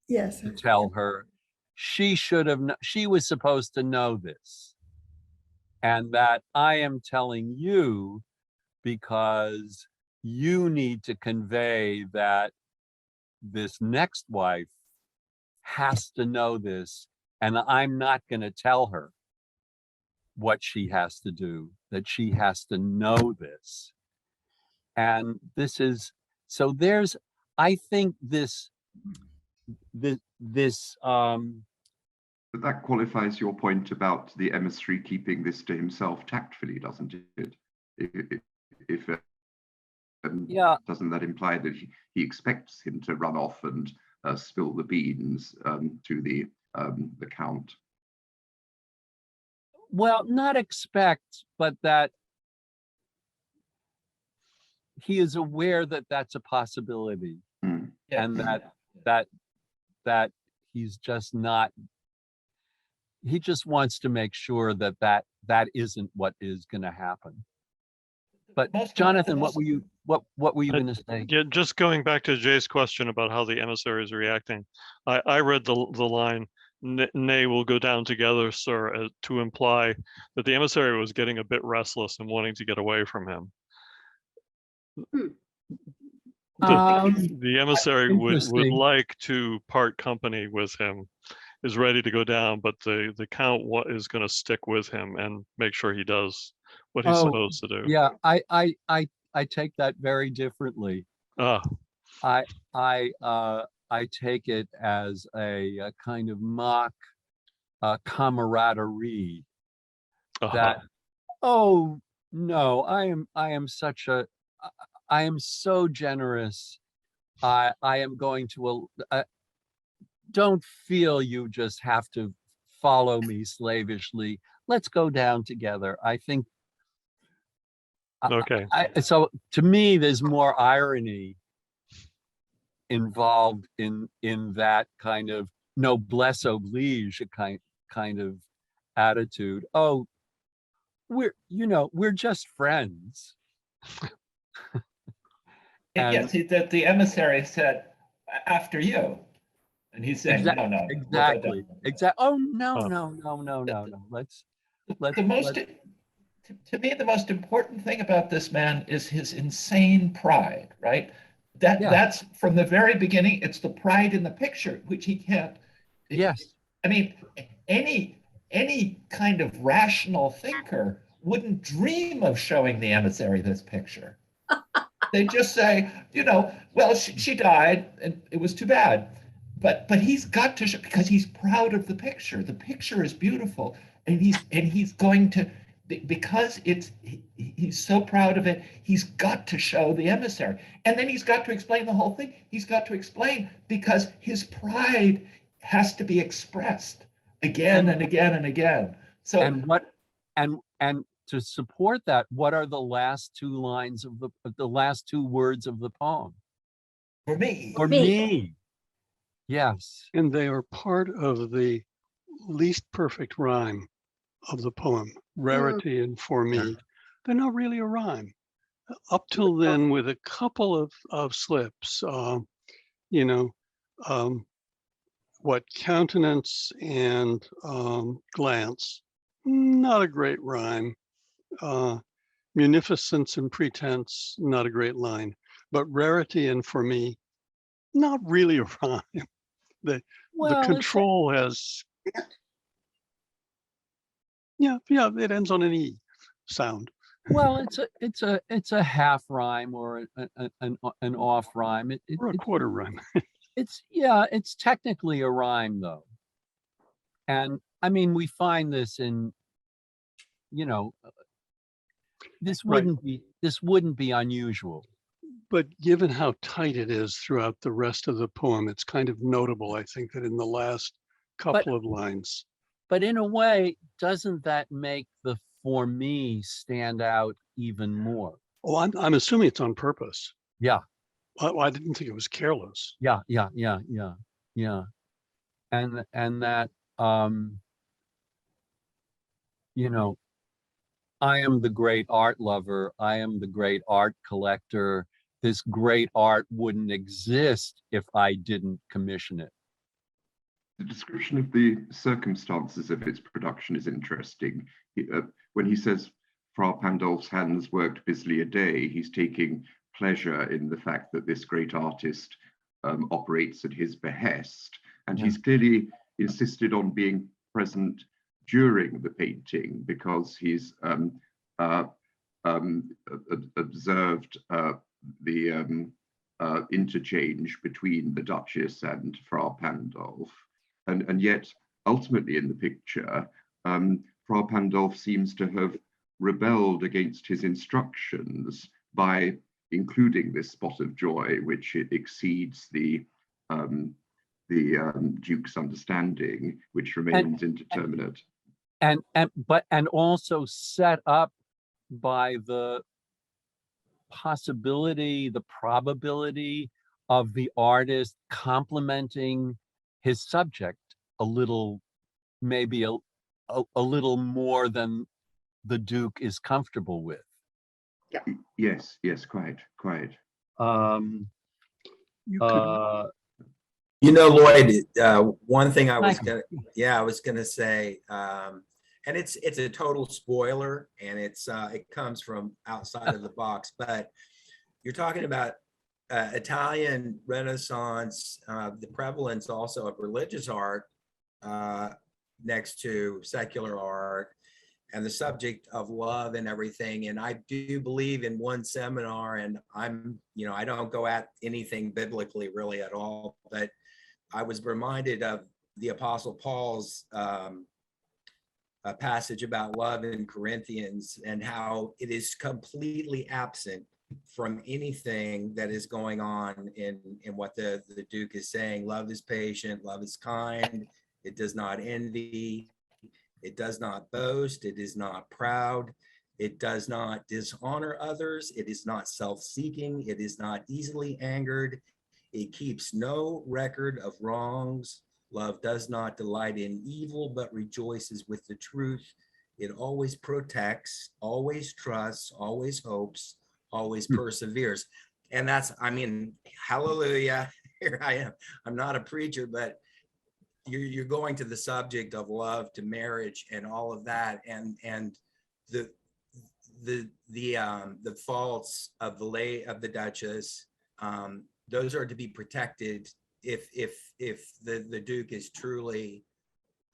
Speaker 4: Yes.
Speaker 1: to tell her. She should have, she was supposed to know this. And that I am telling you because you need to convey that this next wife has to know this, and I'm not going to tell her what she has to do, that she has to know this. And this is, so there's, I think this
Speaker 10: But that qualifies your point about the emissary keeping this to himself tactfully, doesn't it? If
Speaker 1: yeah,
Speaker 10: doesn't that imply that he expects him to run off and spill the beans to the count?
Speaker 1: Well, not expect, but that he is aware that that's a possibility, and that he's just not. He just wants to make sure that that isn't what is going to happen. But Jonathan, what were you going to say?
Speaker 9: Yeah, just going back to Jay's question about how the emissary is reacting. I read the line, "Nay, we'll go down together, sir," to imply that the emissary was getting a bit restless and wanting to get away from him. The emissary would like to part company with him, is ready to go down, but the count is going to stick with him and make sure he does what he's supposed to do.
Speaker 1: Yeah, I take that very differently. I take it as a kind of mock camaraderie. That, oh no, I am so generous. I am going to don't feel you just have to follow me slavishly. Let's go down together. I think.
Speaker 9: Okay.
Speaker 1: So to me, there's more irony involved in that kind of noblesse oblige kind of attitude. Oh, we're just friends.
Speaker 5: Yes, that the emissary said, "After you," and he's saying, "No, no."
Speaker 1: Exactly. Oh no. Let's.
Speaker 5: To me, the most important thing about this man is his insane pride, right? That's from the very beginning. It's the pride in the picture, which he can't.
Speaker 1: Yes.
Speaker 5: I mean, any kind of rational thinker wouldn't dream of showing the emissary this picture. They just say, well, she died, and it was too bad. But he's got to show, because he's proud of the picture. The picture is beautiful, and he's going to. Because he's so proud of it, he's got to show the emissary. And then he's got to explain the whole thing. He's got to explain because his pride has to be expressed again and again and again. So
Speaker 1: and to support that, what are the last two lines of the last two words of the poem?
Speaker 5: For me.
Speaker 1: For me. Yes.
Speaker 6: And they are part of the least perfect rhyme of the poem, rarity and for me. They're not really a rhyme. Up till then, with a couple of slips, what countenance and glance, not a great rhyme. Munificence and pretense, not a great line. But rarity and for me, not really a rhyme. The control has. Yeah, it ends on an E sound.
Speaker 1: Well, it's a half rhyme or an off rhyme.
Speaker 6: Or a quarter rhyme.
Speaker 1: It's technically a rhyme though. And I mean, we find this in, you know, this
Speaker 6: Right.
Speaker 1: wouldn't be unusual.
Speaker 6: But given how tight it is throughout the rest of the poem, it's kind of notable, I think, that in the last couple of lines.
Speaker 1: But in a way, doesn't that make the "for me" stand out even more?
Speaker 6: Oh, I'm assuming it's on purpose.
Speaker 1: Yeah,
Speaker 6: I didn't think it was careless.
Speaker 1: yeah. And that, you know, I am the great art lover. I am the great art collector. This great art wouldn't exist if I didn't commission it.
Speaker 10: The description of the circumstances of its production is interesting. When he says, Frau Pandolf's hands worked busily a day, he's taking pleasure in the fact that this great artist operates at his behest. And he's clearly insisted on being present during the painting because he's observed the interchange between the Duchess and Frau Pandolf. And yet, ultimately in the picture, Frau Pandolf seems to have rebelled against his instructions by including this spot of joy, which exceeds the Duke's understanding, which remains indeterminate.
Speaker 1: And also set up by the possibility, the probability of the artist complementing his subject a little, maybe a little more than the Duke is comfortable with.
Speaker 10: Yes, quite.
Speaker 13: Lloyd, one thing I was gonna say, and it's a total spoiler, and it comes from outside of the box, but you're talking about Italian Renaissance, the prevalence also of religious art next to secular art, and the subject of love and everything. And I do believe in one seminar, and I don't go at anything biblically really at all, but I was reminded of the Apostle Paul's a passage about love in Corinthians and how it is completely absent from anything that is going on in what the Duke is saying. Love is patient, love is kind, it does not envy, it does not boast, it is not proud, it does not dishonor others, it is not self-seeking, it is not easily angered, it keeps no record of wrongs. Love does not delight in evil, but rejoices with the truth. It always protects, always trusts, always hopes, always perseveres. And that's, hallelujah, here I am. I'm not a preacher, but you're going to the subject of love, to marriage and all of that. And the faults of the Duchess, those are to be protected if the Duke is truly,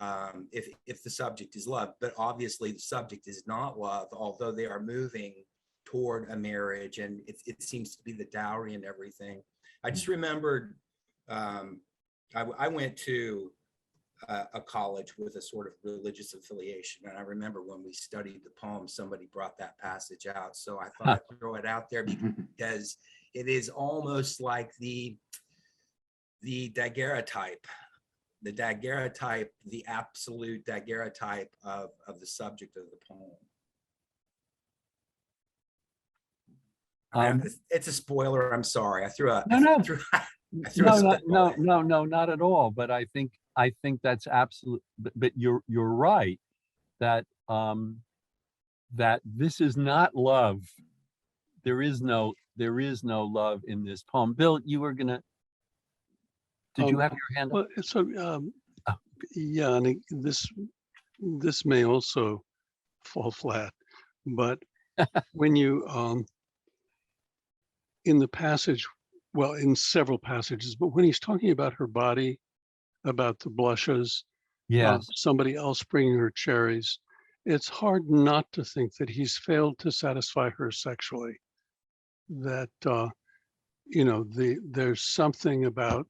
Speaker 13: if the subject is love. But obviously the subject is not love, although they are moving toward a marriage, and it seems to be the dowry and everything. I just remembered, I went to a college with a sort of religious affiliation, and I remember when we studied the poem, somebody brought that passage out, so I thought I'd throw it out there because it is almost like the daguerreotype, the absolute daguerreotype of the subject of the poem. It's a spoiler. I'm sorry. I threw a
Speaker 1: No,
Speaker 13: spoiler.
Speaker 1: not at all. But I think that's absolute. But you're right that that this is not love. There is no love in this poem. Bill, you were gonna. Did you have your hand up?
Speaker 6: Well, so yeah, and this may also fall flat, but when you in the passage, well, in several passages, but when he's talking about her body, about the blushes,
Speaker 1: yes,
Speaker 6: somebody else bringing her cherries, it's hard not to think that he's failed to satisfy her sexually. That, there's something about,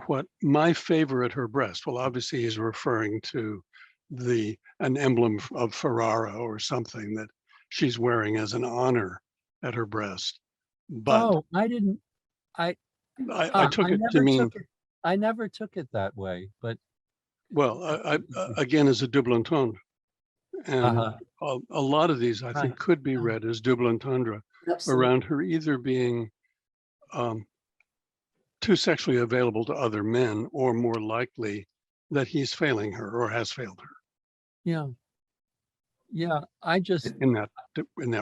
Speaker 6: what my favor at her breast. Well, obviously he's referring to an emblem of Ferrara or something that she's wearing as an honor at her breast. But
Speaker 1: Oh, I didn't, I
Speaker 6: took it to
Speaker 1: never
Speaker 6: mean,
Speaker 1: took it, I never took it that way, but
Speaker 6: well, again, as a double entendre. And
Speaker 1: uh-huh,
Speaker 6: a lot of these, I think,
Speaker 1: right.
Speaker 6: could be read as double entendre
Speaker 7: Absolutely.
Speaker 6: around her either being too sexually available to other men, or more likely that he's failing her or has failed her
Speaker 1: Yeah. Yeah, I just,
Speaker 6: in that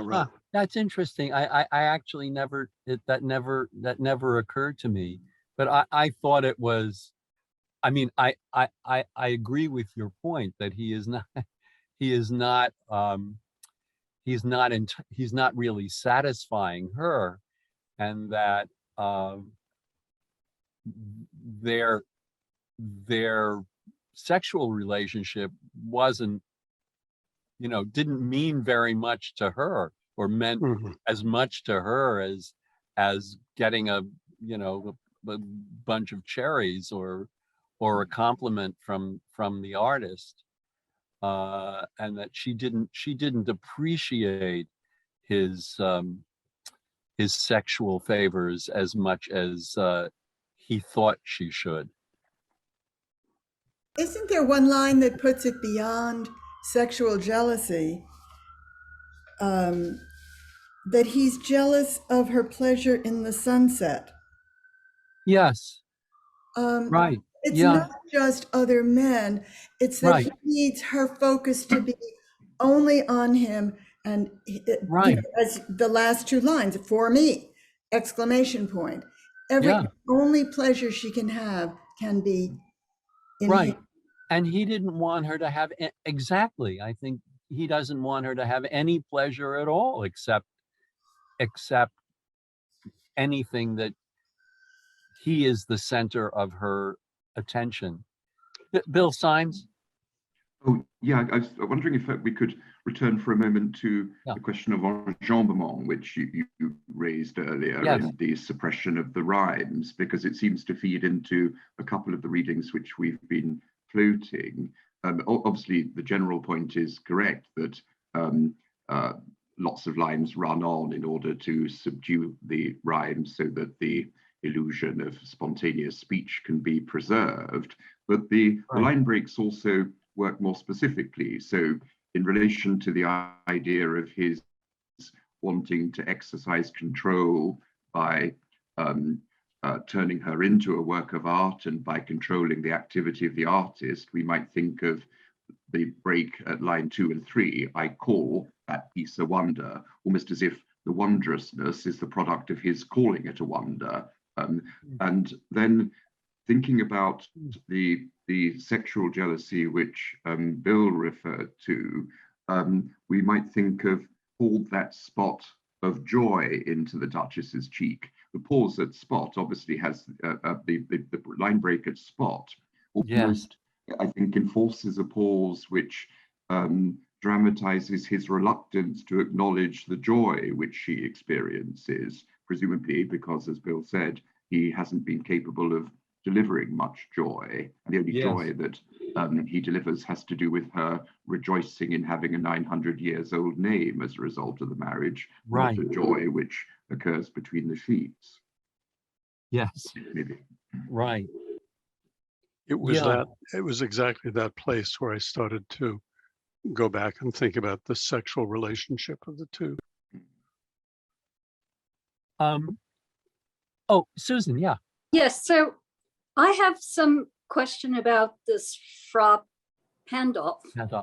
Speaker 6: realm.
Speaker 1: that's interesting. I actually never, that never occurred to me, but I thought it was, I mean, I agree with your point that he is not, he is not, he's not really satisfying her, and that their sexual relationship wasn't, didn't mean very much to her, or meant as much to her as getting a bunch of cherries or a compliment from the artist, and that she didn't appreciate his sexual favors as much as he thought she should.
Speaker 4: Isn't there one line that puts it beyond sexual jealousy? That he's jealous of her pleasure in the sunset.
Speaker 1: Yes. Right.
Speaker 4: It's
Speaker 1: Yeah.
Speaker 4: not just other men. It's that
Speaker 1: Right.
Speaker 4: he needs her focus to be only on him. And
Speaker 1: Right.
Speaker 4: as the last two lines, for me, exclamation point.
Speaker 1: Yeah.
Speaker 4: Only pleasure she can have can be in
Speaker 1: Right.
Speaker 4: him.
Speaker 1: And he didn't want her to have, exactly. I think he doesn't want her to have any pleasure at all, except anything that he is the center of her attention. Bill Symes?
Speaker 10: Oh, yeah, I was wondering if we could return for a moment to the question of enjambment, which you raised earlier, and the suppression of the rhymes, because it seems to feed into a couple of the readings which we've been floating. Obviously, the general point is correct that lots of lines run on in order to subdue the rhymes so that the illusion of spontaneous speech can be preserved. But the line breaks also work more specifically. So in relation to the idea of his wanting to exercise control by turning her into a work of art and by controlling the activity of the artist, we might think of the break at line 2 and 3, I call that piece a wonder, almost as if the wondrousness is the product of his calling it a wonder. And then thinking about the sexual jealousy which Bill referred to, we might think of pulled that spot of joy into the Duchess's cheek. The pause at spot obviously has the line break at spot almost, I think, enforces a pause which dramatizes his reluctance to acknowledge the joy which she experiences, presumably because, as Bill said, he hasn't been capable of delivering much joy. And the only joy that he delivers has to do with her rejoicing in having a 900 years old name as a result of the marriage, not a joy which occurs between the sheets.
Speaker 1: Yes.
Speaker 10: Maybe.
Speaker 1: Right.
Speaker 6: It was exactly that place where I started to go back and think about the sexual relationship of the two.
Speaker 1: Oh, Susan, yeah.
Speaker 7: Yes, so I have some question about this Fra Pandolf.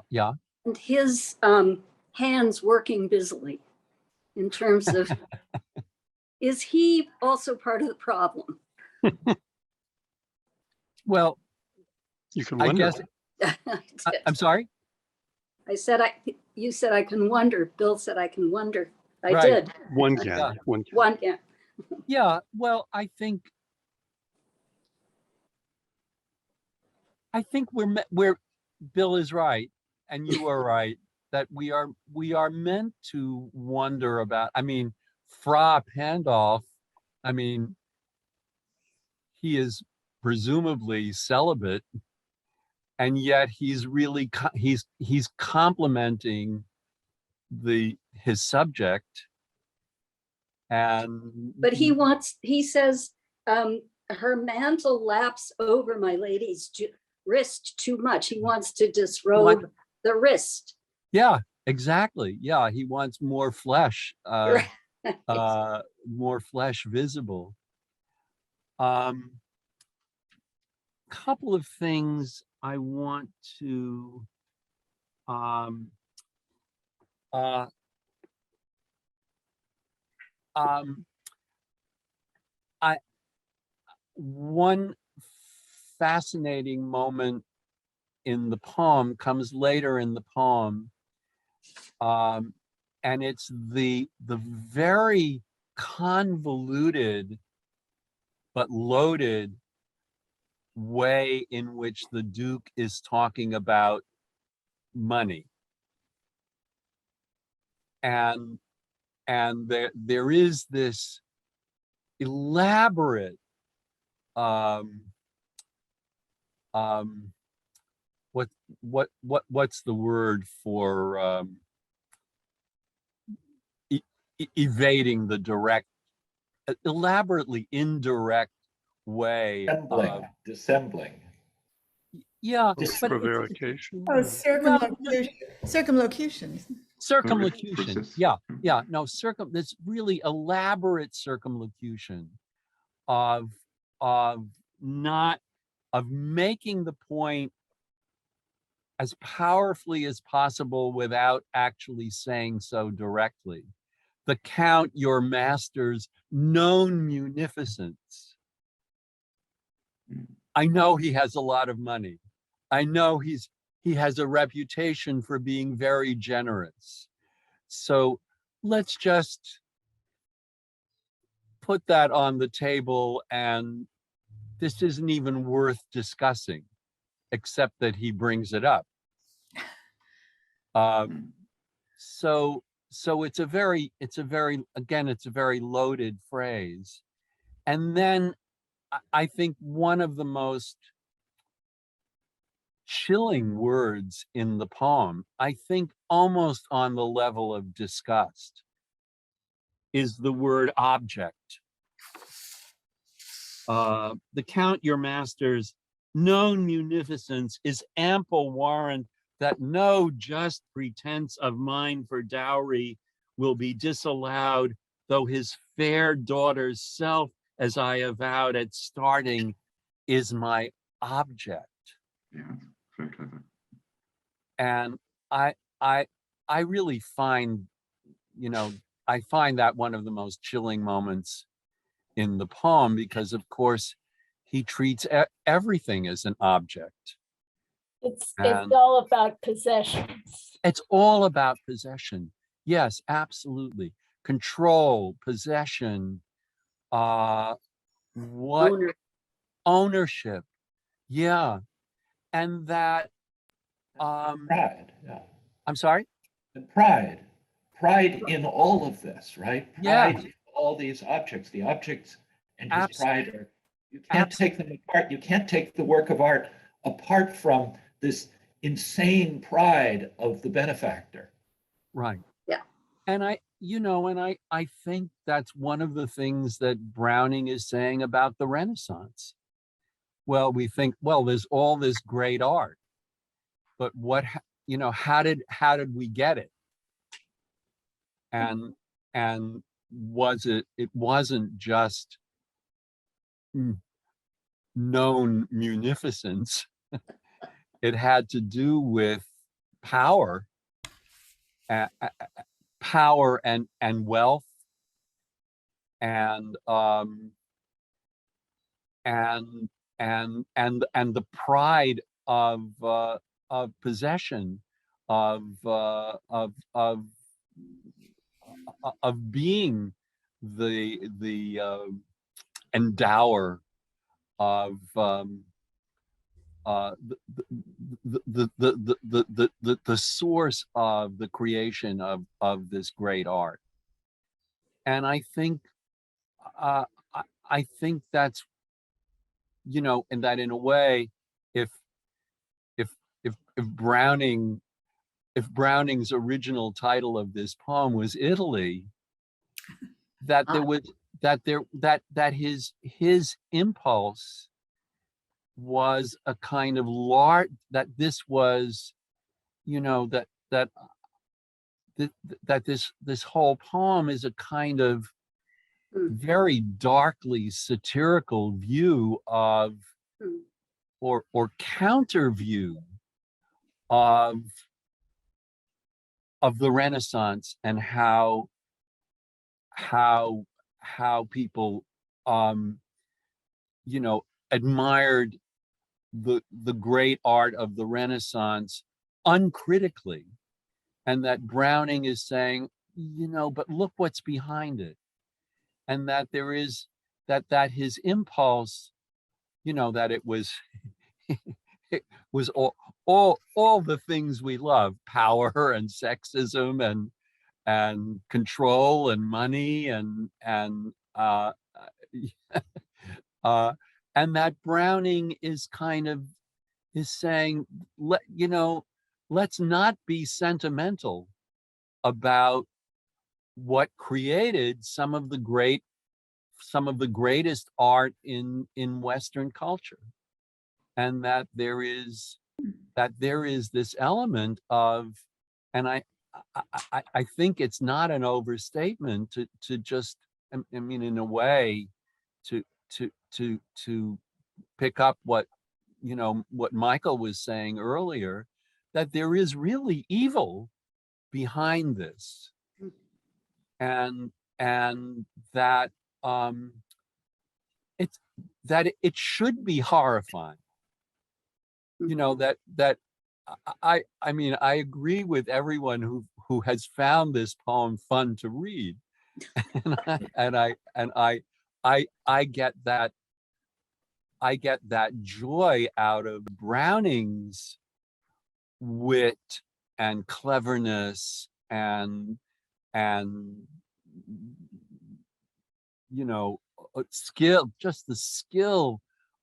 Speaker 1: Yeah.
Speaker 7: And his hands working busily in terms of, is he also part of the problem?
Speaker 1: Well,
Speaker 6: you can wonder.
Speaker 1: I guess. I'm sorry?
Speaker 7: I said, you said I can wonder. Bill said I can wonder. I did.
Speaker 6: One can.
Speaker 7: One can.
Speaker 1: Yeah, well, I think we're Bill is right. and you are right that we are meant to wonder about. I mean, Fra Pandolf. I mean, he is presumably celibate, and yet he's really he's complimenting his subject, and
Speaker 7: But he says, her mantle laps over my lady's wrist too much. He wants to disrobe the wrist.
Speaker 1: yeah, exactly. Yeah, he wants more flesh, more flesh visible. Couple of things I want to one fascinating moment in the poem comes later in the poem, and it's the very convoluted but loaded way in which the Duke is talking about money, and there is this elaborate what's the word for evading the direct, elaborately indirect way of
Speaker 5: dissembling.
Speaker 1: Yeah,
Speaker 6: prevarication.
Speaker 4: Oh, circumlocution.
Speaker 1: Circumlocution. Yeah, yeah. No, this really elaborate circumlocution of making the point as powerfully as possible without actually saying so directly. The Count, your master's known munificence. I know he has a lot of money. I know he has a reputation for being very generous. So let's just put that on the table, and this isn't even worth discussing, except that he brings it up. So it's a very loaded phrase. And then I think one of the most chilling words in the poem, I think almost on the level of disgust, is the word object. The Count, your master's known munificence is ample warrant that no just pretense of mine for dowry will be disallowed, though his fair daughter's self, as I avowed at starting, is my object.
Speaker 10: Yeah, very clever.
Speaker 1: And I really find, I find that one of the most chilling moments in the poem, because of course he treats everything as an object.
Speaker 3: It's all about possessions.
Speaker 1: It's all about possession. Yes, absolutely. Control, possession, ownership. Yeah. And that
Speaker 5: pride. Yeah.
Speaker 1: I'm sorry?
Speaker 5: And pride in all of this, right?
Speaker 1: Yeah.
Speaker 5: Pride in all these objects. The objects and his pride are, you can't take them apart. You can't take the work of art apart from this insane pride of the benefactor.
Speaker 1: Right.
Speaker 7: Yeah.
Speaker 1: And I think that's one of the things that Browning is saying about the Renaissance. Well, we think, well, there's all this great art, but how did we get it? And it wasn't just known munificence. It had to do with power, power and wealth, and the pride of possession, of being the endower of the source of the creation of this great art. And I think I think that's, you know, and that in a way, if Browning's original title of this poem was Italy, that there was that his impulse was a kind of large, that this was, you know, that this whole poem is a kind of very darkly satirical view of, or counter view of the Renaissance, and how people you know, admired the great art of the Renaissance uncritically, and that Browning is saying, you know, but look what's behind it, and that there is that his impulse, you know, that it was it was all the things we love: power and sexism and control and money and and that Browning is kind of is saying, you know, let's not be sentimental about what created some of the greatest art in Western culture, and that there is this element of, and I think it's not an overstatement to just, I mean, in a way, to pick up what, you know, what Michael was saying earlier, that there is really evil behind this, and that it should be horrifying. You know, that I mean, I agree with everyone who has found this poem fun to read, and I get that. I get that joy out of Browning's wit and cleverness and you know, skill, just the skill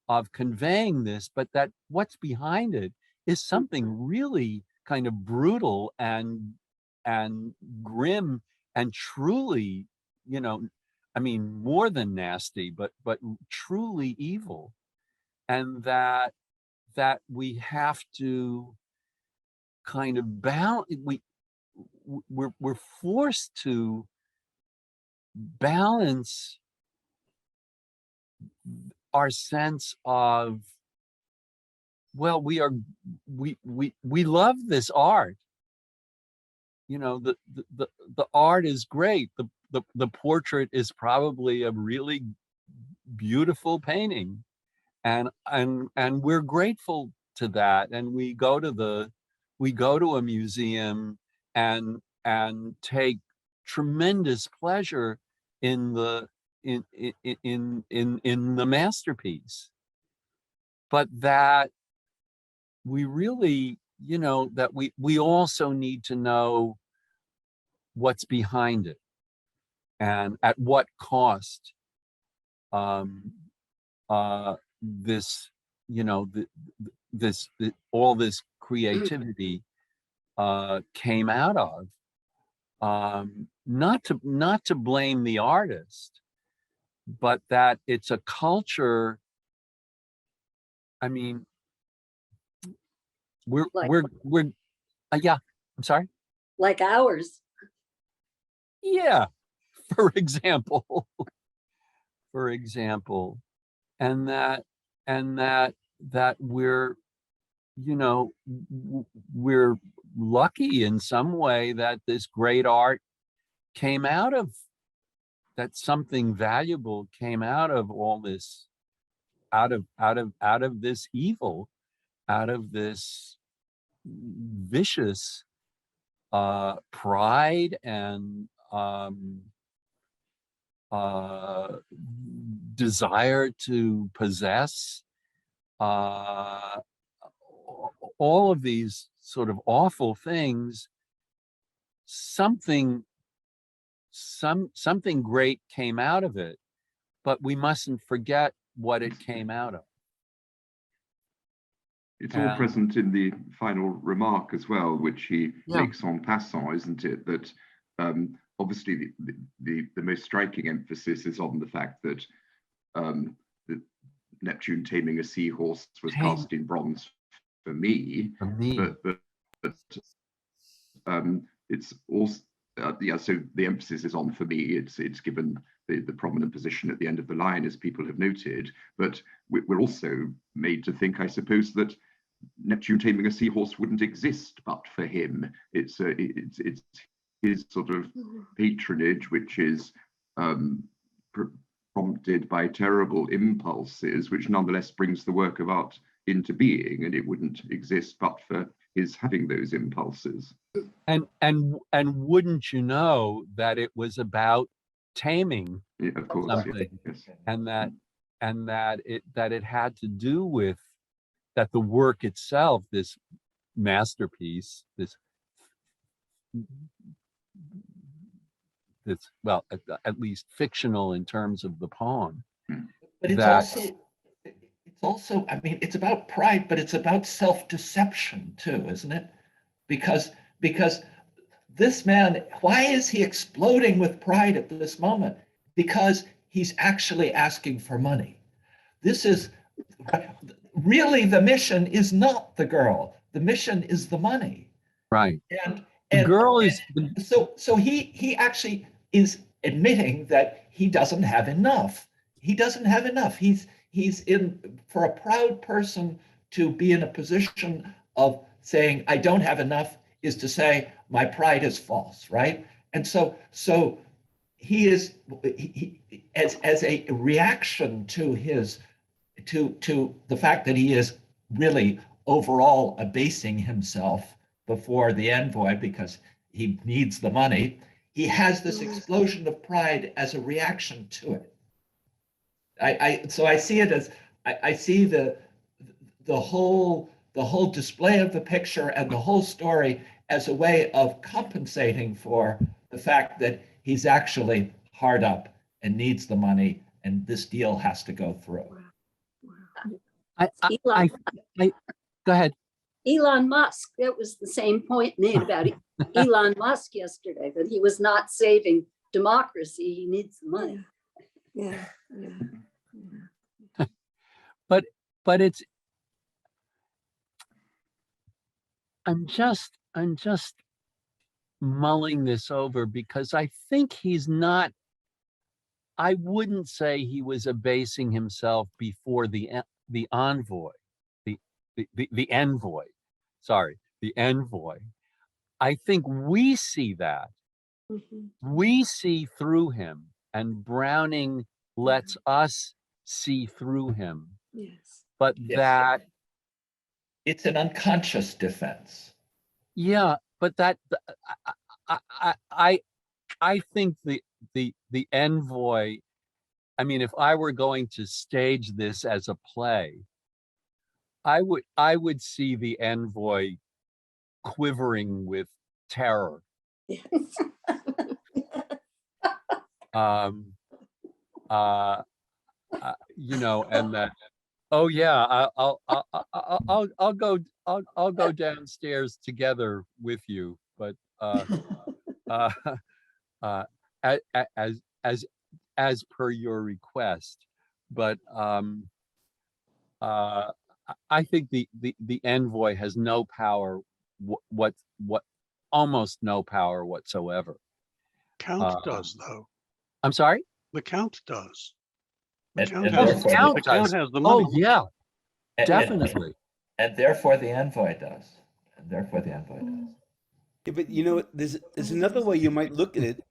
Speaker 1: of conveying this, but that what's behind it is something really kind of brutal and grim and truly, you know, I mean, more than nasty, but truly evil. And that we have to kind of balance, we're forced to balance our sense of, well, we love this art, you know, the art is great, the portrait is probably a really beautiful painting, and we're grateful to that, and we go to a museum and take tremendous pleasure in the masterpiece, but that we really, you know, that we also need to know what's behind it and at what cost this, you know, all this creativity came out of, not to blame the artist, but that it's a culture. I mean, we're yeah, I'm sorry,
Speaker 7: like ours.
Speaker 1: Yeah, for example, and that we're, you know, we're lucky in some way that this great art came out of, that something valuable came out of all this, out of this evil, out of this vicious pride and desire to possess, all of these sort of awful things, something great came out of it, but we mustn't forget what it came out of.
Speaker 10: It's all present in the final remark as well, which he makes en passant, isn't it? That obviously the most striking emphasis is on the fact that the Neptune taming a seahorse was cast in bronze for me. But it's also so the emphasis is on for me. It's given the prominent position at the end of the line, as people have noted. But we're also made to think, I suppose, that Neptune taming a seahorse wouldn't exist but for him. It's his sort of patronage, which is prompted by terrible impulses, which nonetheless brings the work of art into being, and it wouldn't exist but for his having those impulses.
Speaker 1: And wouldn't you know that it was about taming
Speaker 10: of course,
Speaker 1: something,
Speaker 10: yes.
Speaker 1: and that it had to do with that the work itself, this masterpiece, this well, at least fictional in terms of the poem.
Speaker 5: But it's also, I mean, it's about pride, but it's about self-deception too, isn't it? Because this man, why is he exploding with pride at this moment? Because he's actually asking for money. This is really, the mission is not the girl. The mission is the money.
Speaker 1: Right.
Speaker 5: And
Speaker 1: the girl is
Speaker 5: so he actually is admitting that he doesn't have enough. He doesn't have enough. He's in, for a proud person to be in a position of saying, I don't have enough, is to say, my pride is false, right? And so he is, as a reaction to his, to the fact that he is really overall abasing himself before the envoy because he needs the money, he has this explosion of pride as a reaction to it. So I see it as, I see the whole display of the picture and the whole story as a way of compensating for the fact that he's actually hard up and needs the money, and this deal has to go through.
Speaker 1: Go ahead.
Speaker 7: Elon Musk, that was the same point made about Elon Musk yesterday, that he was not saving democracy, he needs the money.
Speaker 14: Yeah.
Speaker 1: But it's, I'm just mulling this over because I think he's not, I wouldn't say he was abasing himself before the envoy. I think we see that. We see through him, and Browning lets us see through him.
Speaker 14: Yes.
Speaker 1: But that
Speaker 5: it's an unconscious defense.
Speaker 1: Yeah, but that I think the envoy, I mean, if I were going to stage this as a play, I would see the envoy quivering with terror.
Speaker 14: Yes.
Speaker 1: You know, and that, oh yeah, I'll go downstairs together with you, but as per your request. But I think the envoy has no power, what almost no power whatsoever.
Speaker 6: Count does, though.
Speaker 1: I'm sorry?
Speaker 6: The Count does.
Speaker 5: The
Speaker 6: Count
Speaker 5: has
Speaker 6: the money.
Speaker 1: Oh yeah, definitely.
Speaker 5: And therefore the envoy does. And therefore the envoy does.
Speaker 2: Yeah, but you know, there's another way you might look at it.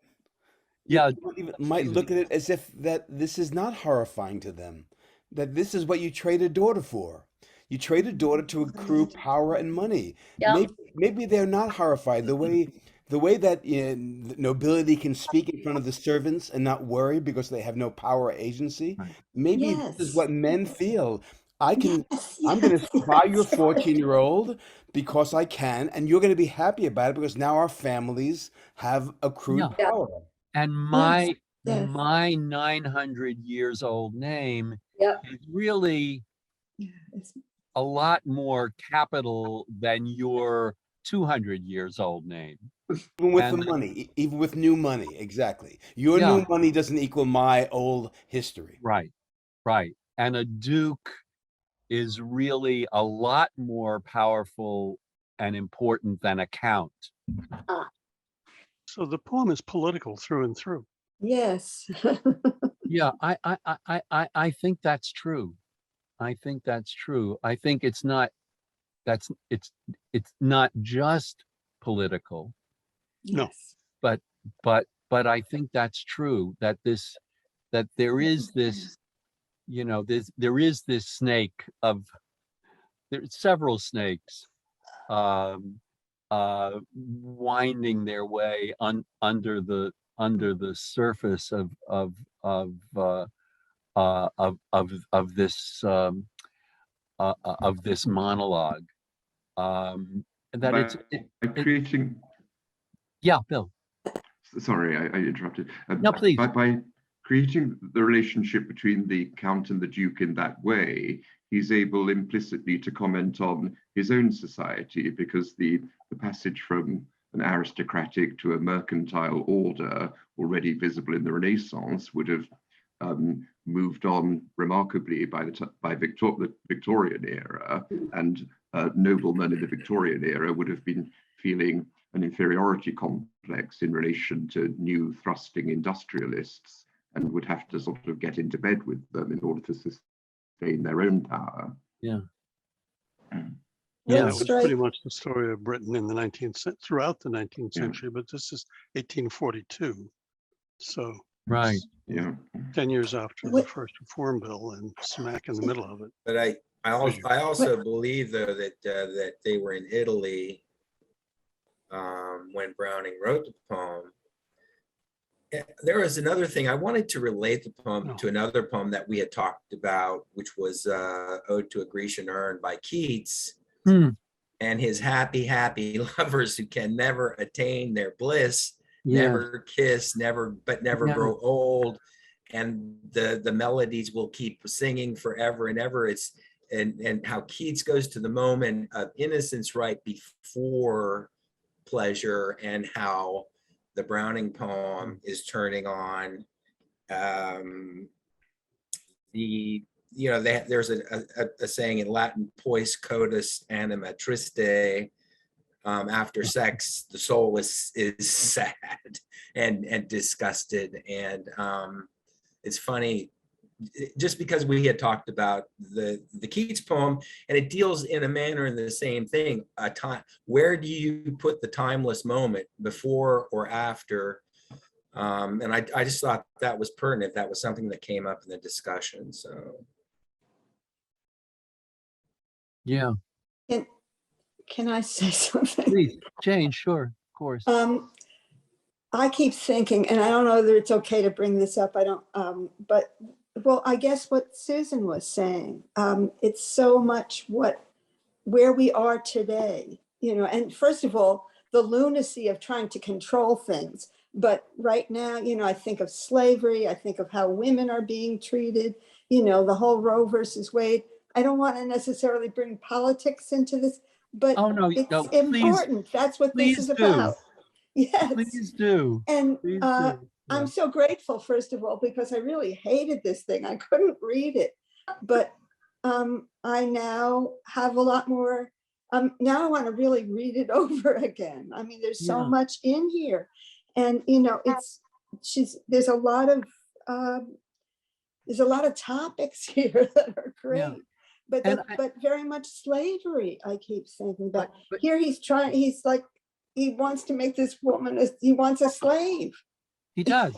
Speaker 1: Yeah,
Speaker 2: You might look at it as if that this is not horrifying to them, that this is what you trade a daughter for. You trade a daughter to accrue power and money.
Speaker 7: Yeah.
Speaker 2: Maybe they're not horrified the way that the nobility can speak in front of the servants and not worry because they have no power or agency. Maybe this is what men feel. I can,
Speaker 4: Yes,
Speaker 2: I'm going
Speaker 4: yes,
Speaker 2: to buy your
Speaker 4: that's right.
Speaker 2: 14-year-old because I can, and you're going to be happy about it because now our families have accrued
Speaker 1: Yeah.
Speaker 7: Yeah.
Speaker 2: power.
Speaker 1: And
Speaker 4: Yes, yes,
Speaker 1: my 900 years old name
Speaker 7: Yep.
Speaker 1: is really
Speaker 4: it's-
Speaker 1: a lot more capital than your 200 years old name.
Speaker 2: Even with the
Speaker 1: And
Speaker 2: money, even with new money, exactly. Your
Speaker 1: yeah,
Speaker 2: new money doesn't equal my old history.
Speaker 1: right, right. And a duke is really a lot more powerful and important than a count.
Speaker 6: So the poem is political through and through.
Speaker 4: yes.
Speaker 1: Yeah, I think that's true. I think that's true. I think it's not just political,
Speaker 6: No.
Speaker 4: Yes.
Speaker 1: but I think that's true, that there is this, there is this snake there's several snakes um winding their way under the surface of this monologue, that
Speaker 10: By
Speaker 1: it
Speaker 10: creating,
Speaker 1: yeah, Bill.
Speaker 10: sorry, I interrupted.
Speaker 1: No, please.
Speaker 10: By creating the relationship between the Count and the Duke in that way, he's able implicitly to comment on his own society, because the passage from an aristocratic to a mercantile order, already visible in the Renaissance, would have moved on remarkably by the Victorian era, and noblemen in the Victorian era would have been feeling an inferiority complex in relation to new thrusting industrialists, and would have to sort of get into bed with them in order to sustain their own power.
Speaker 1: Yeah.
Speaker 6: Yeah,
Speaker 4: Real
Speaker 6: that was
Speaker 4: straight.
Speaker 6: pretty much the story of Britain in the 19th century, throughout the 19th
Speaker 10: Yeah.
Speaker 6: century, but this is 1842. So
Speaker 1: Right.
Speaker 10: Yeah.
Speaker 6: 10 years after the
Speaker 4: Wh-
Speaker 6: first Reform Bill and smack in the middle of it.
Speaker 13: But I also believe though that they were in Italy when Browning wrote the poem. There was another thing I wanted to relate the poem to another poem that we had talked about, which was Ode to a Grecian Urn by Keats, and his happy lovers who can never attain their bliss, never kiss, never grow old, and the melodies will keep singing forever and ever. It's and how Keats goes to the moment of innocence right before pleasure, and how the Browning poem is turning on there's a saying in Latin, pois coitus anima triste, after sex the soul is sad and disgusted. And it's funny, just because we had talked about the Keats poem, and it deals in a manner in the same thing, a time, where do you put the timeless moment, before or after? And I just thought that was pertinent. That was something that came up in the discussion. So
Speaker 1: Yeah.
Speaker 4: Can I say something?
Speaker 1: Please, Jane, sure, of course.
Speaker 4: I keep thinking, and I don't know whether it's okay to bring this up. I don't, but well, I guess what Susan was saying, it's so much where we are today, and first of all, the lunacy of trying to control things. But right now, I think of slavery, I think of how women are being treated, the whole Roe versus Wade. I don't want to necessarily bring politics into this, but it's important. That's what this is about. Yes.
Speaker 1: Please do.
Speaker 4: And
Speaker 1: Please do.
Speaker 4: I'm so grateful, first of all, because I really hated this thing. I couldn't read it, but I now have a lot more. Now I want to really read it over again. I mean, there's so much in here, and there's a lot of topics here that are great, but very much slavery. I keep thinking about. Here he's like, he wants to make this woman, he wants a slave.
Speaker 1: He does.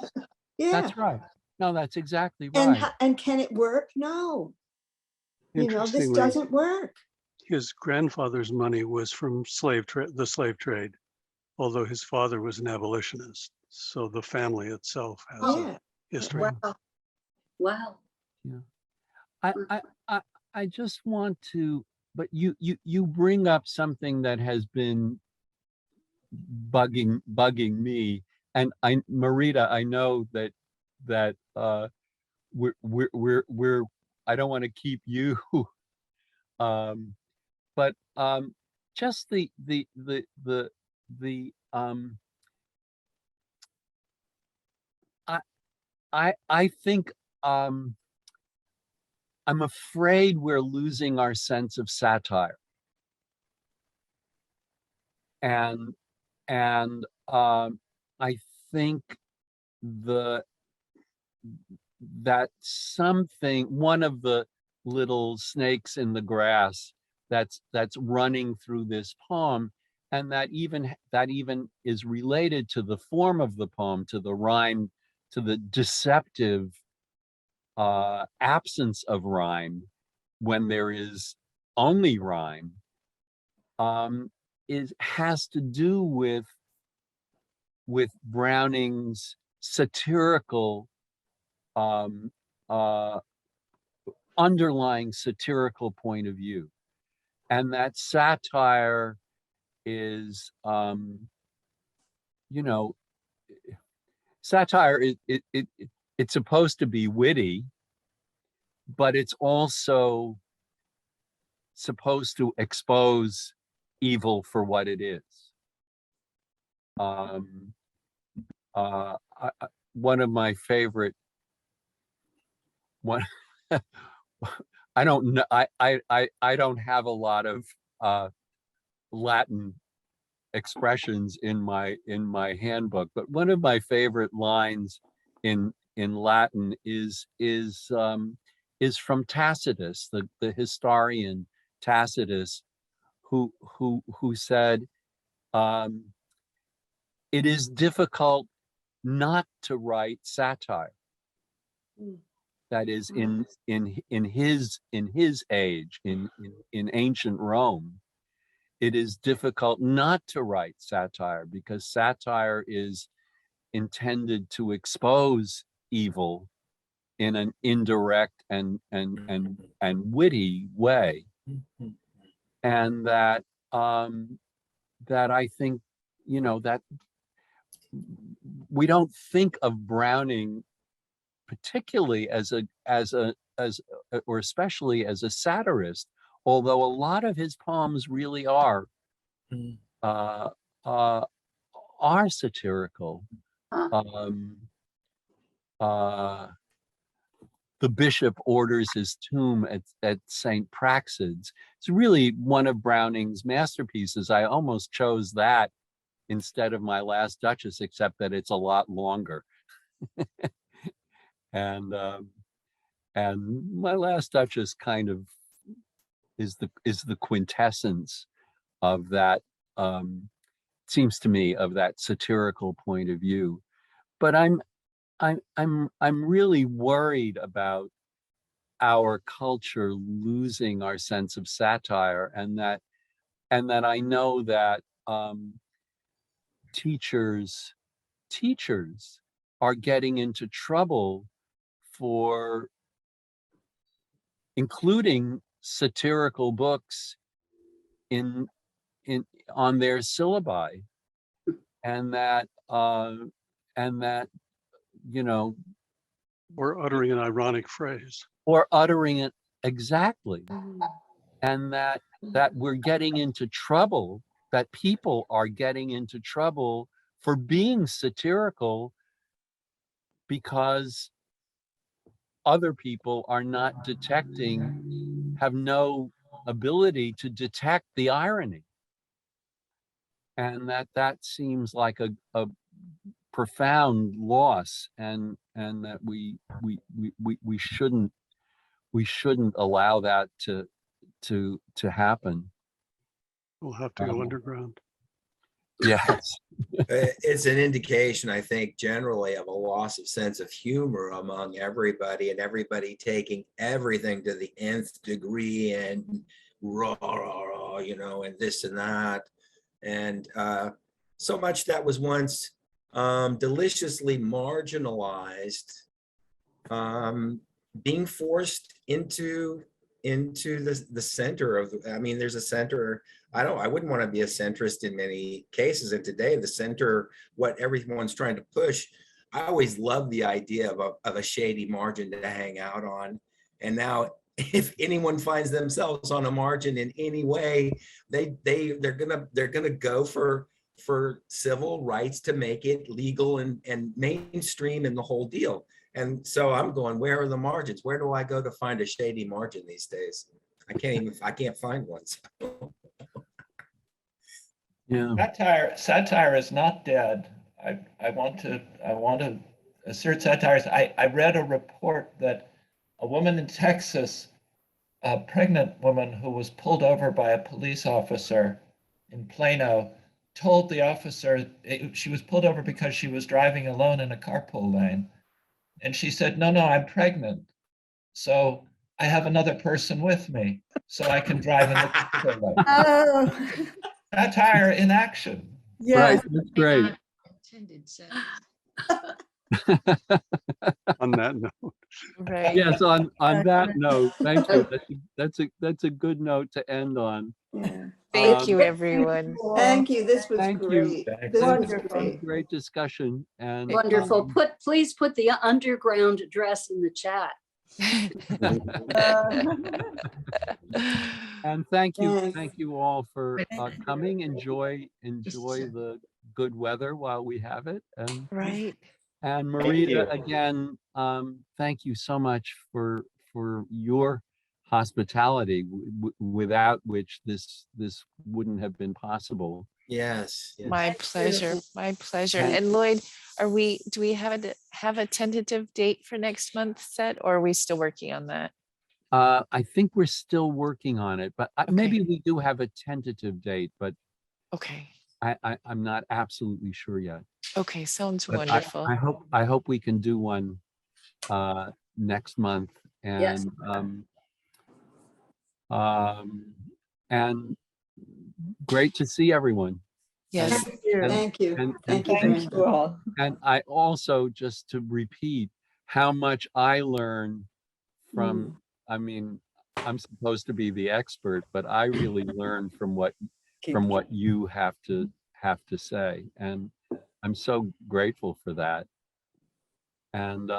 Speaker 4: Yeah.
Speaker 1: That's right. No, that's exactly right.
Speaker 4: And can it work? No. This doesn't work.
Speaker 6: His grandfather's money was from the slave trade, although his father was an abolitionist. So the family itself has a history.
Speaker 7: Wow.
Speaker 1: Yeah. I just want to, but you bring up something that has been bugging me, and Marita, I know that we're I don't want to keep you, but just the I think I'm afraid we're losing our sense of satire. And I think that one of the little snakes in the grass that's running through this poem, and that even is related to the form of the poem, to the rhyme, to the deceptive absence of rhyme when there is only rhyme, has to do with Browning's satirical underlying satirical point of view, and that satire is satire it's supposed to be witty, but it's also supposed to expose evil for what it is. One of my favorite one I don't know, I don't have a lot of Latin expressions in my handbook, but one of my favorite lines in Latin is from Tacitus, the historian Tacitus, who said, it is difficult not to write satire. That is, in his age, in ancient Rome, it is difficult not to write satire, because satire is intended to expose evil in an indirect and witty way, and that I think, that we don't think of Browning particularly or especially as a satirist, although a lot of his poems really are satirical. The bishop orders his tomb at St. Praxed's. It's really one of Browning's masterpieces. I almost chose that instead of My Last Duchess, except that it's a lot longer. And My Last Duchess kind of is the quintessence of that, seems to me, of that satirical point of view. But I'm really worried about our culture losing our sense of satire, and that I know that teachers are getting into trouble for including satirical books on their syllabi, and that
Speaker 6: or uttering an ironic phrase,
Speaker 1: or uttering it exactly, and that we're getting into trouble, that people are getting into trouble for being satirical because other people are not have no ability to detect the irony, and that seems like a profound loss, and that we shouldn't allow that to happen.
Speaker 6: We'll have to go underground.
Speaker 1: Yes.
Speaker 13: It's an indication, I think, generally of a loss of sense of humor among everybody, and everybody taking everything to the nth degree, and rah, rah, rah, and this and that. And so much that was once deliciously marginalized, being forced into into the center of, I mean, there's a center. I wouldn't want to be a centrist in many cases. And today the center, what everyone's trying to push, I always loved the idea of a shady margin to hang out on. And now if anyone finds themselves on a margin in any way, they're gonna go for civil rights to make it legal and mainstream in the whole deal. And so I'm going, where are the margins? Where do I go to find a shady margin these days? I can't find one. So.
Speaker 6: Yeah.
Speaker 5: Satire is not dead. I want to assert satire. I read a report that a woman in Texas, a pregnant woman who was pulled over by a police officer in Plano, told the officer she was pulled over because she was driving alone in a carpool lane. And she said, no, I'm pregnant. So I have another person with me so I can drive in the carpool lane.
Speaker 4: Oh,
Speaker 5: Satire in action.
Speaker 4: yes.
Speaker 1: Right, that's great.
Speaker 6: On that note.
Speaker 11: Right.
Speaker 1: Yes, on that note, thank you. That's a good note to end on.
Speaker 4: Yeah.
Speaker 11: Thank you, everyone.
Speaker 4: Thank you. This was
Speaker 1: Thank you.
Speaker 4: great. This was
Speaker 1: Wonderful.
Speaker 4: great.
Speaker 1: Great discussion. And
Speaker 7: Wonderful. Please put the underground address in the chat.
Speaker 1: and thank you all for coming. Enjoy the good weather while we have it. And
Speaker 11: Right.
Speaker 1: and Marita, again, thank you so much for your hospitality, without which this wouldn't have been possible.
Speaker 13: Yes.
Speaker 11: My pleasure. My pleasure. And Lloyd, do we have a tentative date for next month set, or are we still working on that?
Speaker 1: I think we're still working on it, but maybe we do have a tentative date, but
Speaker 11: okay.
Speaker 1: I'm not absolutely sure yet.
Speaker 11: Okay, sounds
Speaker 1: But
Speaker 11: wonderful.
Speaker 1: I hope we can do one next month. And
Speaker 7: Yes.
Speaker 1: And great to see everyone.
Speaker 11: Yes.
Speaker 4: Thank you. Thank you.
Speaker 1: And
Speaker 4: Thank you all.
Speaker 1: And I also, just to repeat, how much I learn from, I mean, I'm supposed to be the expert, but I really learn from what you have to say. And I'm so grateful for that. And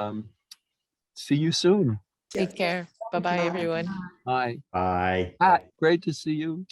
Speaker 1: see you soon.
Speaker 11: Take care. Bye-bye, everyone.
Speaker 1: Bye.
Speaker 8: Bye.
Speaker 1: Pat, great to see you.